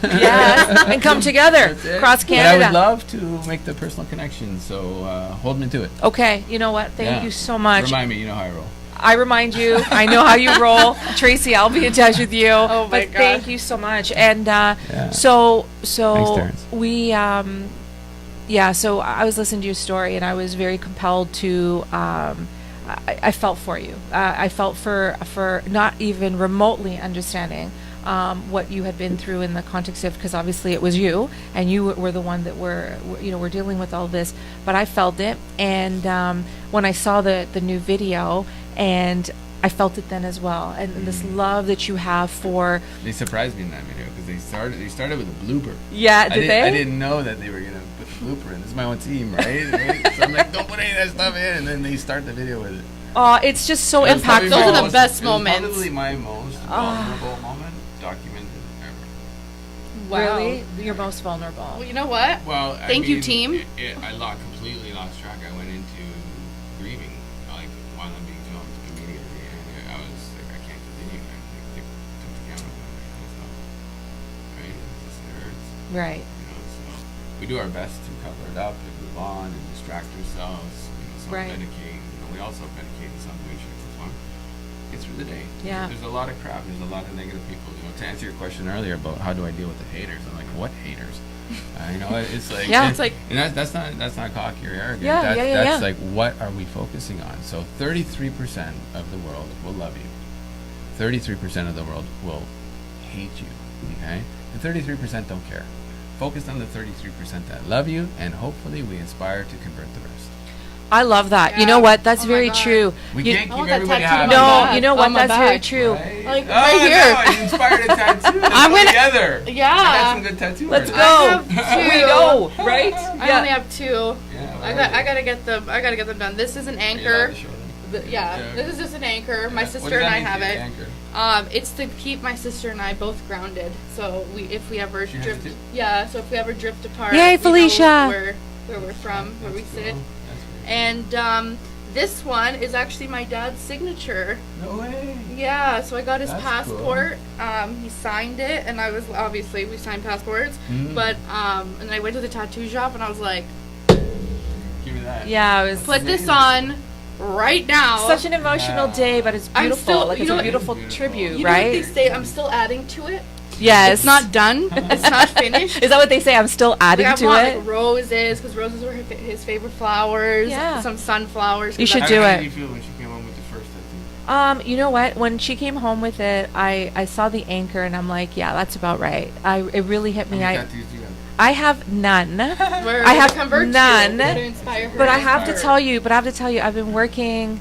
Yes, and come together That's it. across But Canada. I would love to make the personal connection, so hold me to it. Okay, you know what? Thank you so much. Remind me, you know how I roll. I remind you. I know how you roll, Tracy. I'll be in touch with you. Oh my but God. thank you so much. And Thanks, Terrence. we so I was listening to your story and I was very compelled to. I felt for you. I felt for not even remotely understanding what you had been through in the context of, because obviously it was you and you were the one that were dealing with all this. But I felt it, and when I saw the new video, and I felt it then as well, and this love that you have for. They surprised me in that video because they started with a blooper. Yeah, I didn't know that they were gonna put the blooper in. This is my own team, right? So I'm like, don't put any of that stuff in, and then they start the video with it. It's just so It was probably impactful. my Those are the most- best it was moments. Probably my most vulnerable moment documented ever. Wow. Really, your most vulnerable. Well, you know what? Well, Thank you, team. I completely lost track. I went into grieving, like while I'm being filmed immediately, and I was like, I can't continue. I took the camera and I stopped. Right? It hurts. Right. You know, so we do our best to cover it up and move on and distract ourselves. You know, Right. self-medicate. You know, we all self-medicate in some way, shape, or form. Get through the day. Yeah. There's a lot of crap. There's a lot of negative people. You know, to answer your question earlier about how do I deal with the haters, I'm like, what haters? You know, it's like Yeah. It's like- and that's not cocky or arrogant. Yeah, that's, yeah. That's like, what are we focusing on? So 33% of the world will love you. 33% of the world will hate you. Okay, and 33% don't care. Focus on the 33% that love you, and hopefully we inspire to convert the rest. I love that. You Yeah. know what? That's Oh my very God. true. We You- can't I keep want that everybody tattooed on happy. my No, back. you know what? On my That's very back. true. Right? Like, oh, right here. No, you inspired a tattoo. Let's I'm go gonna- together. Yeah. I got some good tattoo Let's artists. go. I have We two. go. Right? I only have two. Yeah, I gotta get them. I gotta get them done. This is an Are you allowed anchor. to show them? Yeah, Yeah. this is just an anchor. My Yeah. What sister does and that I mean have to you, it. anchor? It's to keep my sister and I both grounded. So if we ever She has drift, it too? yeah. So if we ever drift apart, Yay, we know Felicia. where we're from, where we That's sit. cool. That's really And this one is actually my dad's signature. cool. No way. Yeah, so I got his That's passport. He signed it, and I was obviously we signed passports. Mm. But and I went to the tattoo shop, and I was like, Give me that. Yeah, it was put this on right now. such an emotional day, but it's I'm beautiful. still- like you it's know a what- beautiful Beautiful. tribute, You know what they right? say? I'm still adding to it. Yes. It's not done. It's not finished. Is that what they say? I'm still adding Like, I to want it. like roses, because roses were his favorite flowers. Yeah. Some sunflowers. 'cause You should that's- do How it. did you feel when she came home with the first tattoo? You know what? When she came home with it, I saw the anchor and I'm like, yeah, that's about right. It really hit How me. many I tattoos do you have? I have none. We're I gonna have convert none. You. We're gonna inspire her. But I have to Inspire tell you, I've been working.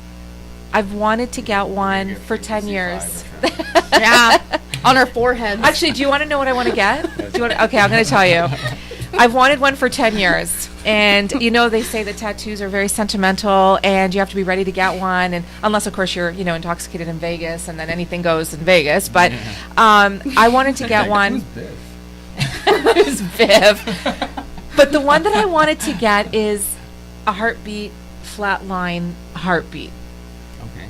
I've wanted to get one Get for 10 frequency years. 5 or her. Yeah, on our foreheads. Actually, do you want to know what I want to get? Do you want? Okay, I'm going to tell you. I've wanted one for 10 years. And, you know, they say that tattoos are very sentimental and you have to be ready to get one. And unless, of course, you're, intoxicated in Vegas and then anything goes in Vegas. But I wanted to get one. Who's Biff? Who's Viv? But the one that I wanted to get is a heartbeat, flatline heartbeat. Okay.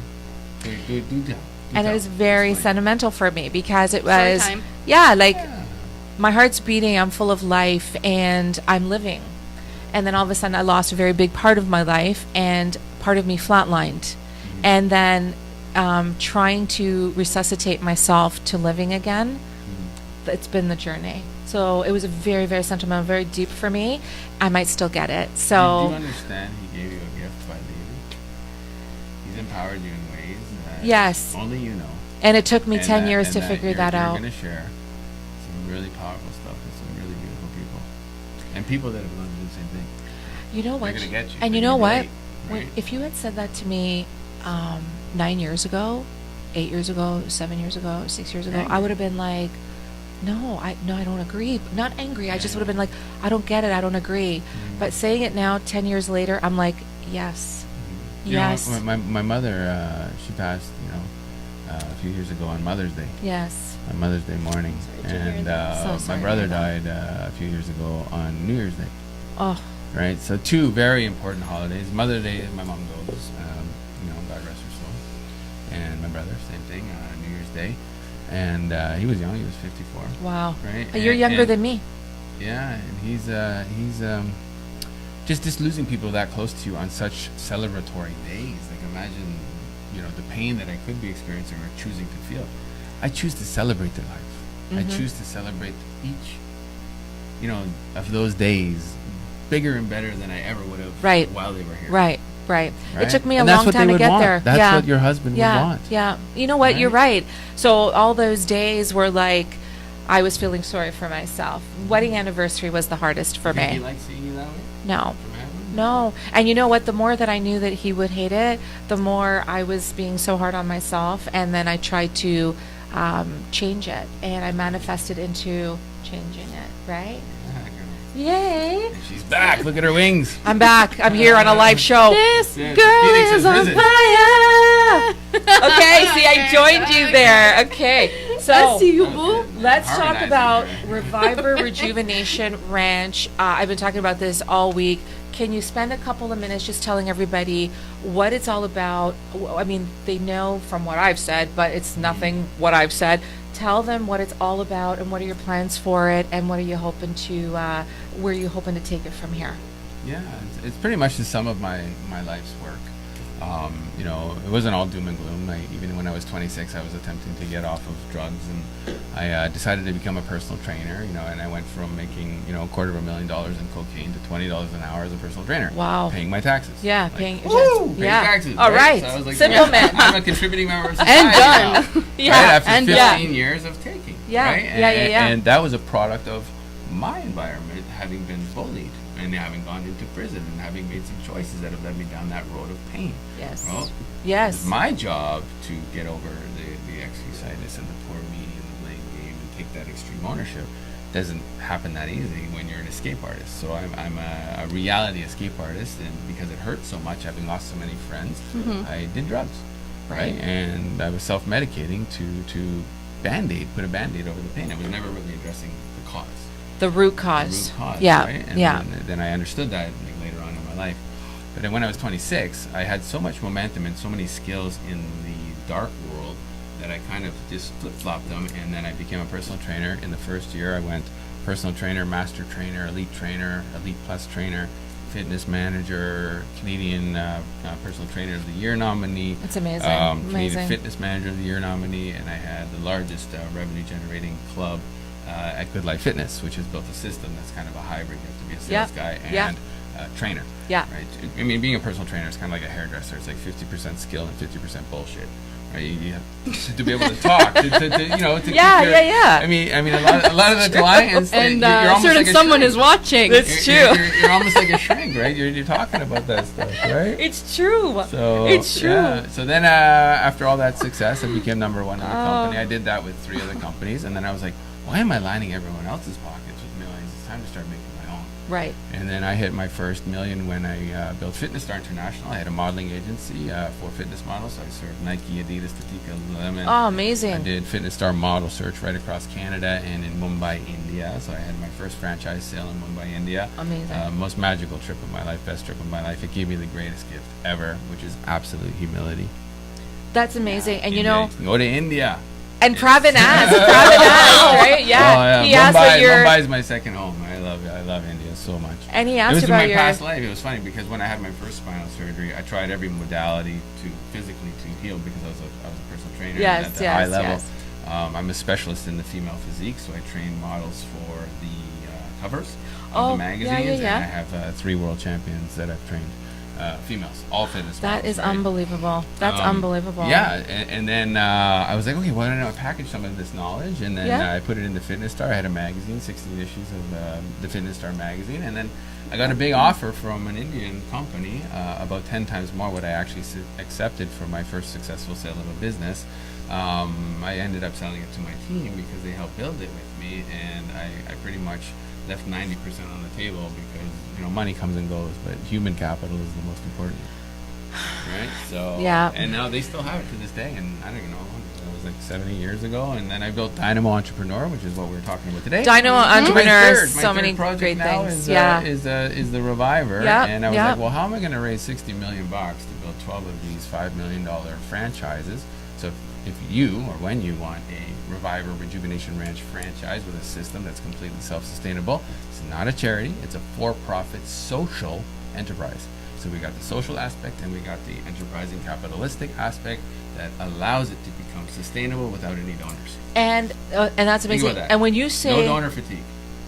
Do tell. And it was very Explain. sentimental for me because it Story was, time. yeah, like Yeah. my heart's beating, I'm full of life, and I'm living. And then all of a sudden, I lost a very big part of my life, and part of me flatlined. And then trying to resuscitate myself to living again, it's been the journey. So it was a very, very sentimental, very deep for me. I might still get it. Do So you understand he gave you a gift by leaving? He's empowered you in ways that Yes. only you know. and it took me And 10 that- years and to that figure you're, that you're out. going to share some really powerful stuff with some really beautiful people. And people that have gone through the same thing. You know what? They're going to get you. And They're you know gonna what? relate, When, right? if you had said that to me 9 years ago, 8 years ago, 7 years ago, 6 years ago, I Angry. would have been like, no, I don't agree. Not angry. I just would have been like, I don't get it. I don't agree. But saying it now, 10 years later, I'm like, yes. You know, Yes. my mother, she passed, a few years ago on Mother's Day. Yes. on Mother's Day morning. Sorry to hear And that. So my sorry to brother hear that. died a few years ago on New Year's Day. Oh, Right, so two very important holidays. Mother's Day, my mom goes, God rest her soul. And my brother, same thing, New Year's Day. And he was young; he was 54. wow. Right, You're younger than me. Yeah, and he's just losing people that close to you on such celebratory days. Like imagine, the pain that I could be experiencing or choosing to feel. I choose to celebrate their life. I choose to celebrate each, of those days, bigger and better than I ever would have Right. while they were here. Right. It Right? took me a And that's long what they time to would get want. there. That's yeah. what your husband would want. Yeah. You know what? You're Right? right. So all those days were like, I was feeling sorry for myself. Wedding anniversary was the hardest for Did he me. like seeing you that way? No. From heaven? No. And you know what? The more that I knew that he would hate it, the more I was being so hard on myself. And then I tried to change it. And I manifested into changing it, right? Yeah, girl. Yay. And she's back. Look at her wings. I'm back. I'm here on a live show. This Yeah, girl Phoenix is has on risen. fire. Okay, see, I joined you there. Okay, I so see you, boo. let's talk Harmonizing, about right? Reviver Rejuvenation Ranch. I've been talking about this all week. Can you spend a couple of minutes just telling everybody what it's all about? I mean, they know from what I've said, but it's nothing what I've said. Tell them what it's all about and what are your plans for it, and what are you hoping to, where are you hoping to take it from here? Yeah, it's pretty much the sum of my life's work. It wasn't all doom and gloom. Even when I was 26, I was attempting to get off of drugs, and I decided to become a personal trainer. And I went from making $250,000 in cocaine to $20 an hour as a personal trainer. Wow. Paying my taxes. Yeah, Like, paying paying yeah. taxes. All right. So I was like, Simple man. I'm a contributing member of society And done. now, Yeah, right? After and 15 years of taking. Yeah, Right? yeah. And that was a product of my environment, having been bullied and having gone into prison and having made some choices that have led me down that road of pain. Yes. Well, Yes. it's my job to get over the excusitis and the poor me and the blame game and take that extreme ownership. Doesn't happen that easy when you're an escape artist. So I'm a reality escape artist, and because it hurt so much, having lost so many friends, I did drugs, right? And I was self-medicating to put a band-aid over the pain. I was never really addressing the cause. The root cause. The root cause, Yeah. right? And Yeah. then I understood that later on in my life. But then when I was 26, I had so much momentum and so many skills in the dark world that I kind of just flip-flopped them, and then I became a personal trainer. In the first year, I went personal trainer, master trainer, elite plus trainer, fitness manager, Canadian personal trainer of the year nominee. That's amazing. Canadian Amazing. fitness manager of the year nominee, and I had the largest revenue generating club at Good Life Fitness, which has built a system that's kind of a hybrid. You have to be a sales guy and trainer. Yeah. Right. I mean, being a personal trainer is kind of like a hairdresser. It's like 50% skill and 50% bullshit. Right? You have to be able to talk. To Yeah, keep your, yeah. I mean, a lot of the clients. And you're almost certain like a someone shrink. is watching. It's You're- true. You're almost like a shrink, right? You're talking about that stuff, right? It's true. So It's true. Yeah. So then, after all that success, I became number one in the company. I did that with 3 other companies, and then I was like, why am I lining everyone else's pockets with millions? It's time to start making my own. Right. And then I hit my first million when I built Fitness Star International. I had a modeling agency for fitness models. So I served Nike, Adidas, Tatika, Lululemon. Oh, I amazing. did Fitness Star model search right across Canada and in Mumbai, India. So I had my first franchise sale in Mumbai, India. Amazing. Most magical trip of my life, best trip of my life. It gave me the greatest gift ever, which is absolute humility. That's amazing. And you India. know, You can go to India. and Pravin asked, right? Yeah. Oh, He asked Mumbai, what your, Mumbai is my second home. I love India so much. and he It asked was in about my your, past life. It was funny because when I had my first spinal surgery, I tried every modality to physically to heal because I was a personal trainer Yes, at the yes, high level. yes. I'm a specialist in the female physique, so I train models for the covers of Oh, the yeah, magazines, yeah. and I have 3 world champions that I've trained, females, all fitness. that models, is right? unbelievable. That's unbelievable. Yeah, and then I was like, okay, why don't I package some of this knowledge? And then Yeah. I put it in the Fitness Star. I had a magazine, 16 issues of the Fitness Star magazine, and then I got a big offer from an Indian company, about 10 times more what I actually accepted for my first successful sale of a business. I ended up selling it to my team because they helped build it with me, and I pretty much left 90% on the table because money comes and goes, but human capital is the most important. Right? So Yeah. and now they still have it to this day, and I don't even know it was like 70 years ago, and then I built Dynamo Entrepreneur, which is what we're talking about today. Dynamo My Entrepreneurs, third so many project great now things. is the Reviver, Yep, and I was yep. like, well, how am I going to raise $60 million to build 12 of these $5 million franchises? So if you or when you want a Reviver Rejuvenation Ranch franchise with a system that's completely self-sustainable, it's not a charity, it's a for-profit social enterprise. So we got the social aspect and we got the enterprising capitalistic aspect that allows it to become sustainable without any donors. And that's Think amazing. about that. And when you say, No donor fatigue,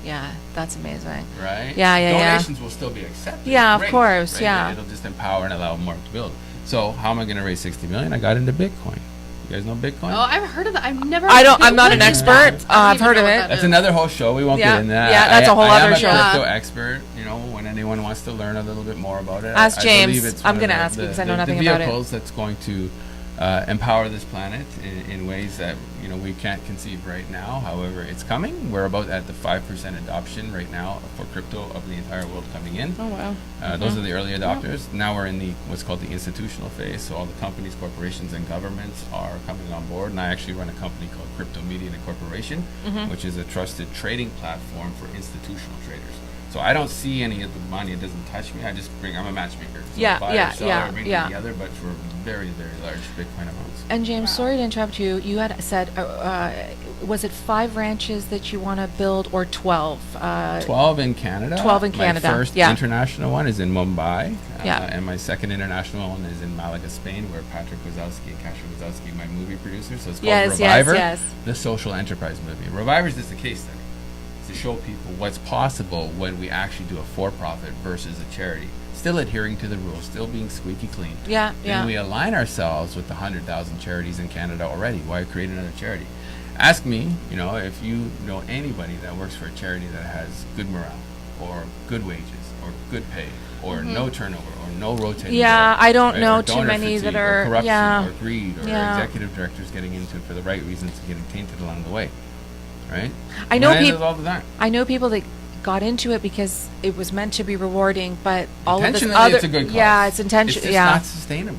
yeah, that's amazing. right? Yeah. Donations will still be accepted. Yeah, of Great, course, right? yeah. It'll just empower and allow more to build. So how am I going to raise 60 million? I got into Bitcoin. You guys know Bitcoin? Oh, I've heard of that. I've never. I'm not an What is expert. that? I I've don't heard even of know it. what that That's is. another whole show. We won't Yeah, get in that. yeah, that's a whole I other am show. a Yeah. crypto expert. You know, when anyone wants to learn a little bit more about it, Ask I James. believe it's I'm one of gonna the- ask you 'cause I the- know nothing the about it. vehicles that's going to empower this planet in ways that we can't conceive right now. However, it's coming. We're about at the 5% adoption right now for crypto of the entire world coming in. Oh wow. Those are the early adopters. Now we're in the what's called the institutional phase. So all the companies, corporations, and governments are coming on board. And I actually run a company called Crypto Media Corporation, which is a trusted trading platform for institutional traders. So I don't see any of the money. It doesn't touch me. I'm a matchmaker. So Yeah, buyer, yeah, seller, yeah, bring yeah. them together, but for very, very large Bitcoin amounts. And James, sorry to interrupt you. You had said, was it 5 ranches that you want to build or 12? 12 in Canada. 12 in Canada, My first yeah. international one is in Mumbai. Yeah. And my second international one is in Malaga, Spain, where Patrick Wazowski and Kasia Wazowski, my movie producer. So it's called Yes, Reviver, yes. the social enterprise movie. Reviver is just a case study. It's to show people what's possible when we actually do a for-profit versus a charity. Still adhering to the rules, still being squeaky clean. Yeah, Then we align ourselves with the 100,000 charities in Canada already. Why create another charity? Ask me, if you know anybody that works for a charity that has good morale, or good wages, or good pay, or no turnover, or no rotating. Yeah, door, I don't right? know Or too donor many that fatigue, are- or corruption, yeah. or greed, or Yeah. executive directors getting into it for the right reasons and getting tainted along the way, right? I know Run into peop- this all the time. I know people that got into it because it was meant to be rewarding, but all of this Intentionally, other, it's a good cause. yeah, it's intention, It's just yeah. not sustainable.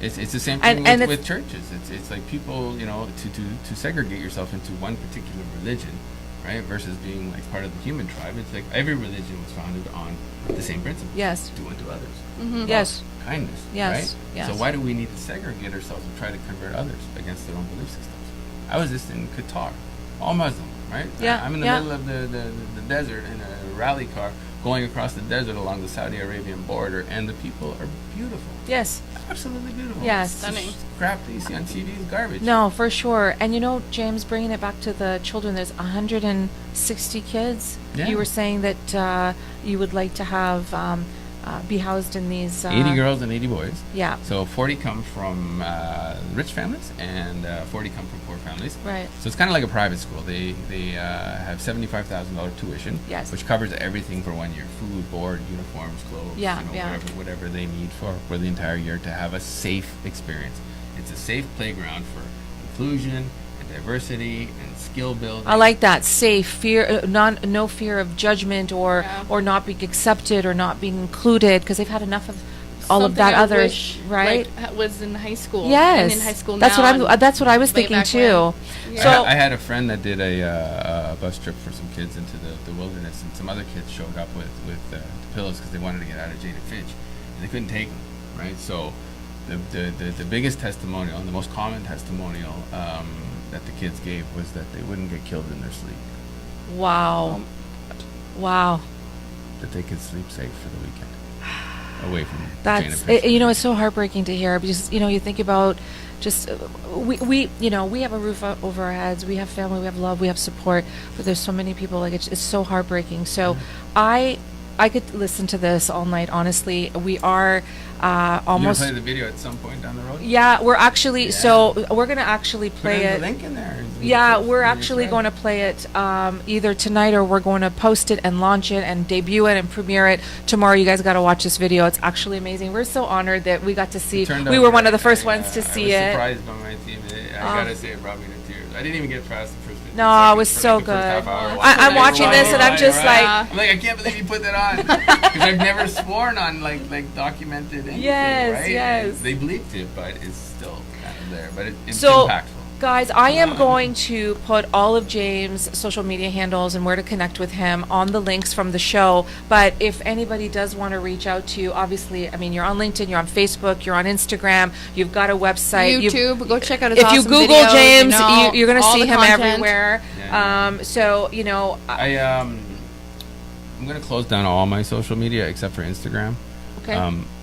It's the same thing And with it's- churches. It's like people, to segregate yourself into one particular religion, right? Versus being like part of the human tribe. It's like every religion was founded on the same principle. Yes. Do unto others. Mm-hmm. Yes. Love, kindness. Yes, Right. yes. So why do we need to segregate ourselves and try to convert others against their own belief systems? I was just in Qatar, all Muslim, right? Yeah, I'm in the yeah. middle of the desert in a rally car going across the desert along the Saudi Arabian border, and the people are beautiful. Yes. Absolutely beautiful. Yes. Stunning. This crap that you see on TV is garbage. No, for sure. And James, bringing it back to the children, there's 160 kids. Yeah. You were saying that you would like to have be housed in these 80 girls and 80 boys. Yeah. So 40 come from rich families and 40 come from poor families. Right. So it's kind of like a private school. They have $75,000 tuition, Yes. which covers everything for 1 year: food, board, uniforms, clothes, Yeah, yeah. whatever they need for the entire year to have a safe experience. It's a safe playground for inclusion and diversity and skill building. I like that. Safe, fear, no fear of judgment or Yeah. or not being accepted or not being included because they've had enough of all of that Something I other wish, right. Like, was in high school. Yes, And in high school that's now. what I'm. That's what I was way thinking back too. when. I So ha- I had a friend that did a bus trip for some kids into the wilderness, and some other kids showed up with pillows because they wanted to get out of Jane and Finch, and they couldn't take them, right? So the biggest testimonial and the most common testimonial that the kids gave was that they wouldn't get killed in their sleep, wow, wow. that they could sleep safe for the weekend, away from Jane and That's Finch. it's so heartbreaking to hear because you think about just we have a roof over our heads, we have family, we have love, we have support, but there's so many people like it's so heartbreaking. So I could listen to this all night. Honestly, we are almost. You gonna play the video at some point down the road? Yeah, we're actually Yeah. so we're gonna actually Put play in it. the link in there. Yeah, we're actually going to play it either tonight or we're going to post it and launch it and debut it and premiere it tomorrow. You guys got to watch this video. It's actually amazing. We're so honored that we got to see. We were one of the first ones to see I was it. surprised by my team. I gotta say, it brought me to tears. I didn't even get past the first 15 No, seconds it was for, so like, the first half good. hour. I'm watching this and I'm just like, I'm like, I can't believe you put that on, because I've never sworn on like documented anything, Yes, right? yes. They bleeped it, but it's still kind of there, but it's So, impactful. guys, I am going to put all of James' social media handles and where to connect with him on the links from the show. But if anybody does want to reach out to you, obviously, I mean, you're on LinkedIn, you're on Facebook, you're on Instagram, you've got a website. YouTube, go check out his If you awesome Google videos, James, you're going to all see the him content. everywhere. Yeah. So, I'm gonna close down all my social media except for Instagram. okay.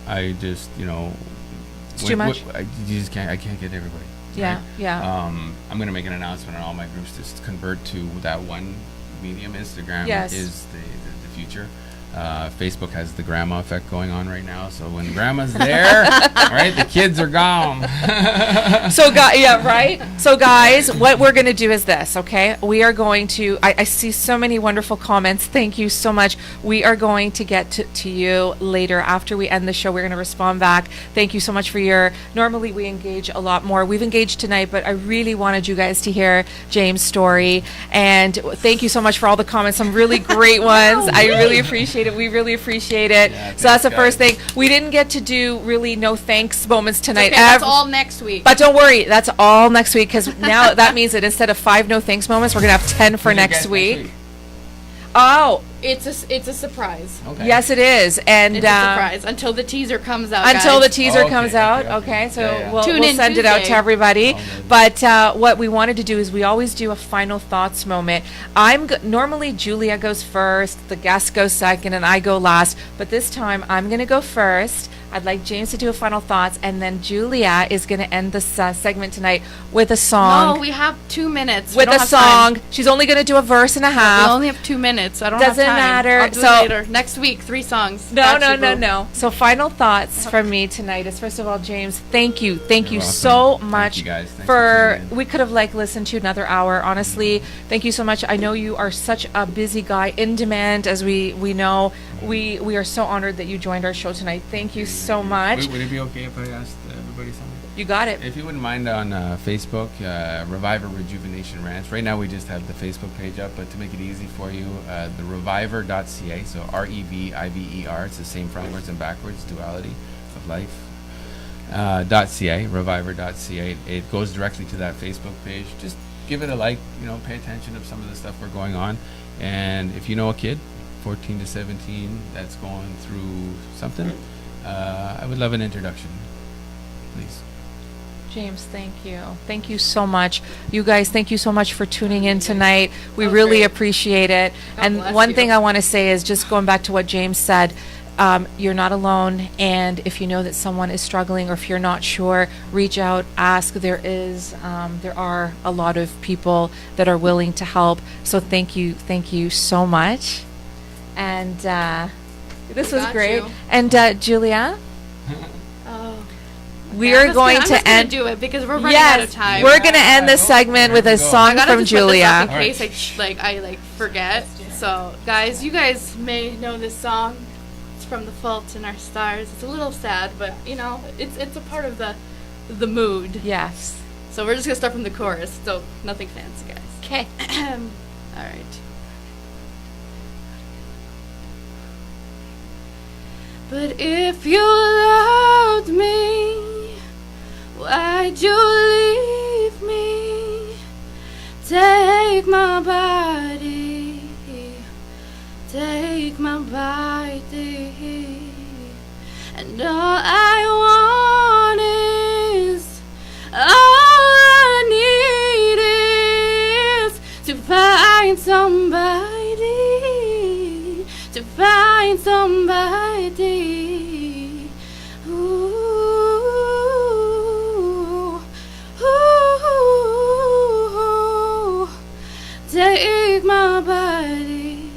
I just, It's too much? I can't get everybody. Yeah, right? yeah. I'm gonna make an announcement on all my groups to convert to that one medium. Instagram Yes. is the future. Facebook has the grandma effect going on right now. So when grandma's there, right, the kids are gone. So, guys, what we're going to do is this, okay? We are going to, I see so many wonderful comments. Thank you so much. We are going to get to you later after we end the show. We're going to respond back. Thank you so much for normally we engage a lot more. We've engaged tonight, but I really wanted you guys to hear James' story. And thank you so much for all the comments. Some really great ones. I really appreciate it. We really appreciate it. Yeah, So that's the thanks, first guys. thing. We didn't get to do really no thanks moments tonight. Okay, that's all next week. But don't worry, that's all next week because now that means that instead of 5 no thanks moments, we're gonna have 10 for What do you next get week. Oh, it's a surprise. Okay. yes, it is, and It's a surprise until the teaser comes out. until the guys. teaser Okay, comes okay, out. okay. Okay, so Yeah, yeah. we'll Tune in send it out to Tuesday. everybody. All good. But what we wanted to do is we always do a final thoughts moment. Normally Julia goes first, the guest goes second, and I go last. But this time I'm gonna go first. I'd like James to do a final thoughts, and then Julia is gonna end this segment tonight with a song. No, we have 2 minutes. We with don't a have time. song. She's only going to do a verse and a We half. only have 2 minutes. I don't Doesn't have time. matter. I'll do So- it later. Next week, 3 songs. No, Got no, you, no, boo. no. So final thoughts from me tonight is first of all, James, thank you. Thank you You're so welcome. much Thank you, guys. Thanks for for tuning in. we could have listened to another hour, honestly. Thank you so much. I know you are such a busy guy, in demand as we know. We are so honored that you joined our show tonight. Thank you so much. Would it be okay if I asked everybody something? You got it. If you wouldn't mind on Facebook, Reviver Rejuvenation Ranch. Right now we just have the Facebook page up, but to make it easy for you, the reviver.ca, so REVIVER, it's the same frontwards and backwards, duality of life. .ca, reviver.ca. It goes directly to that Facebook page. Just give it a like, pay attention to some of the stuff we're going on. And if you know a kid, 14 to 17, that's going through something, I would love an introduction, please. James, thank you. Thank you so much. You guys, thank you so much for tuning in tonight. We That was really great. appreciate it. God And bless one you. thing I want to say is just going back to what James said, you're not alone. And if you know that someone is struggling or if you're not sure, reach out, ask. There are a lot of people that are willing to help. So thank you so much. And this was Got great. you. And Julia, Oh. we Okay, are I'm just going gonna- I'm to just gonna end. do it because we're running out of time. We're gonna end this Go. segment with a Go. I song gotta from just put this up Julia. in case I forget. So, guys, you guys may know this song. It's from The Fault in Our Stars. It's a little sad, but it's a part of the mood. Yes. So we're just gonna start from the chorus. So nothing fancy, guys. Okay. All right. But if you loved me, why'd you leave me? Take my body, take my body, and all I want is, all I need is to find somebody, to find somebody. Ooh, ooh, take my body,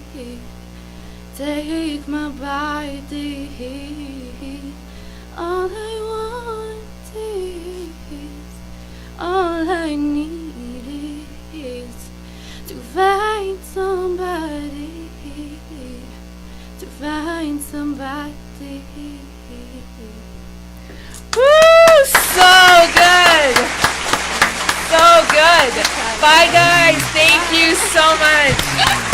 take my body. All I want is, all I need is to find somebody, to find somebody. Woo! So good. So good. Bye, guys. Thank you so much.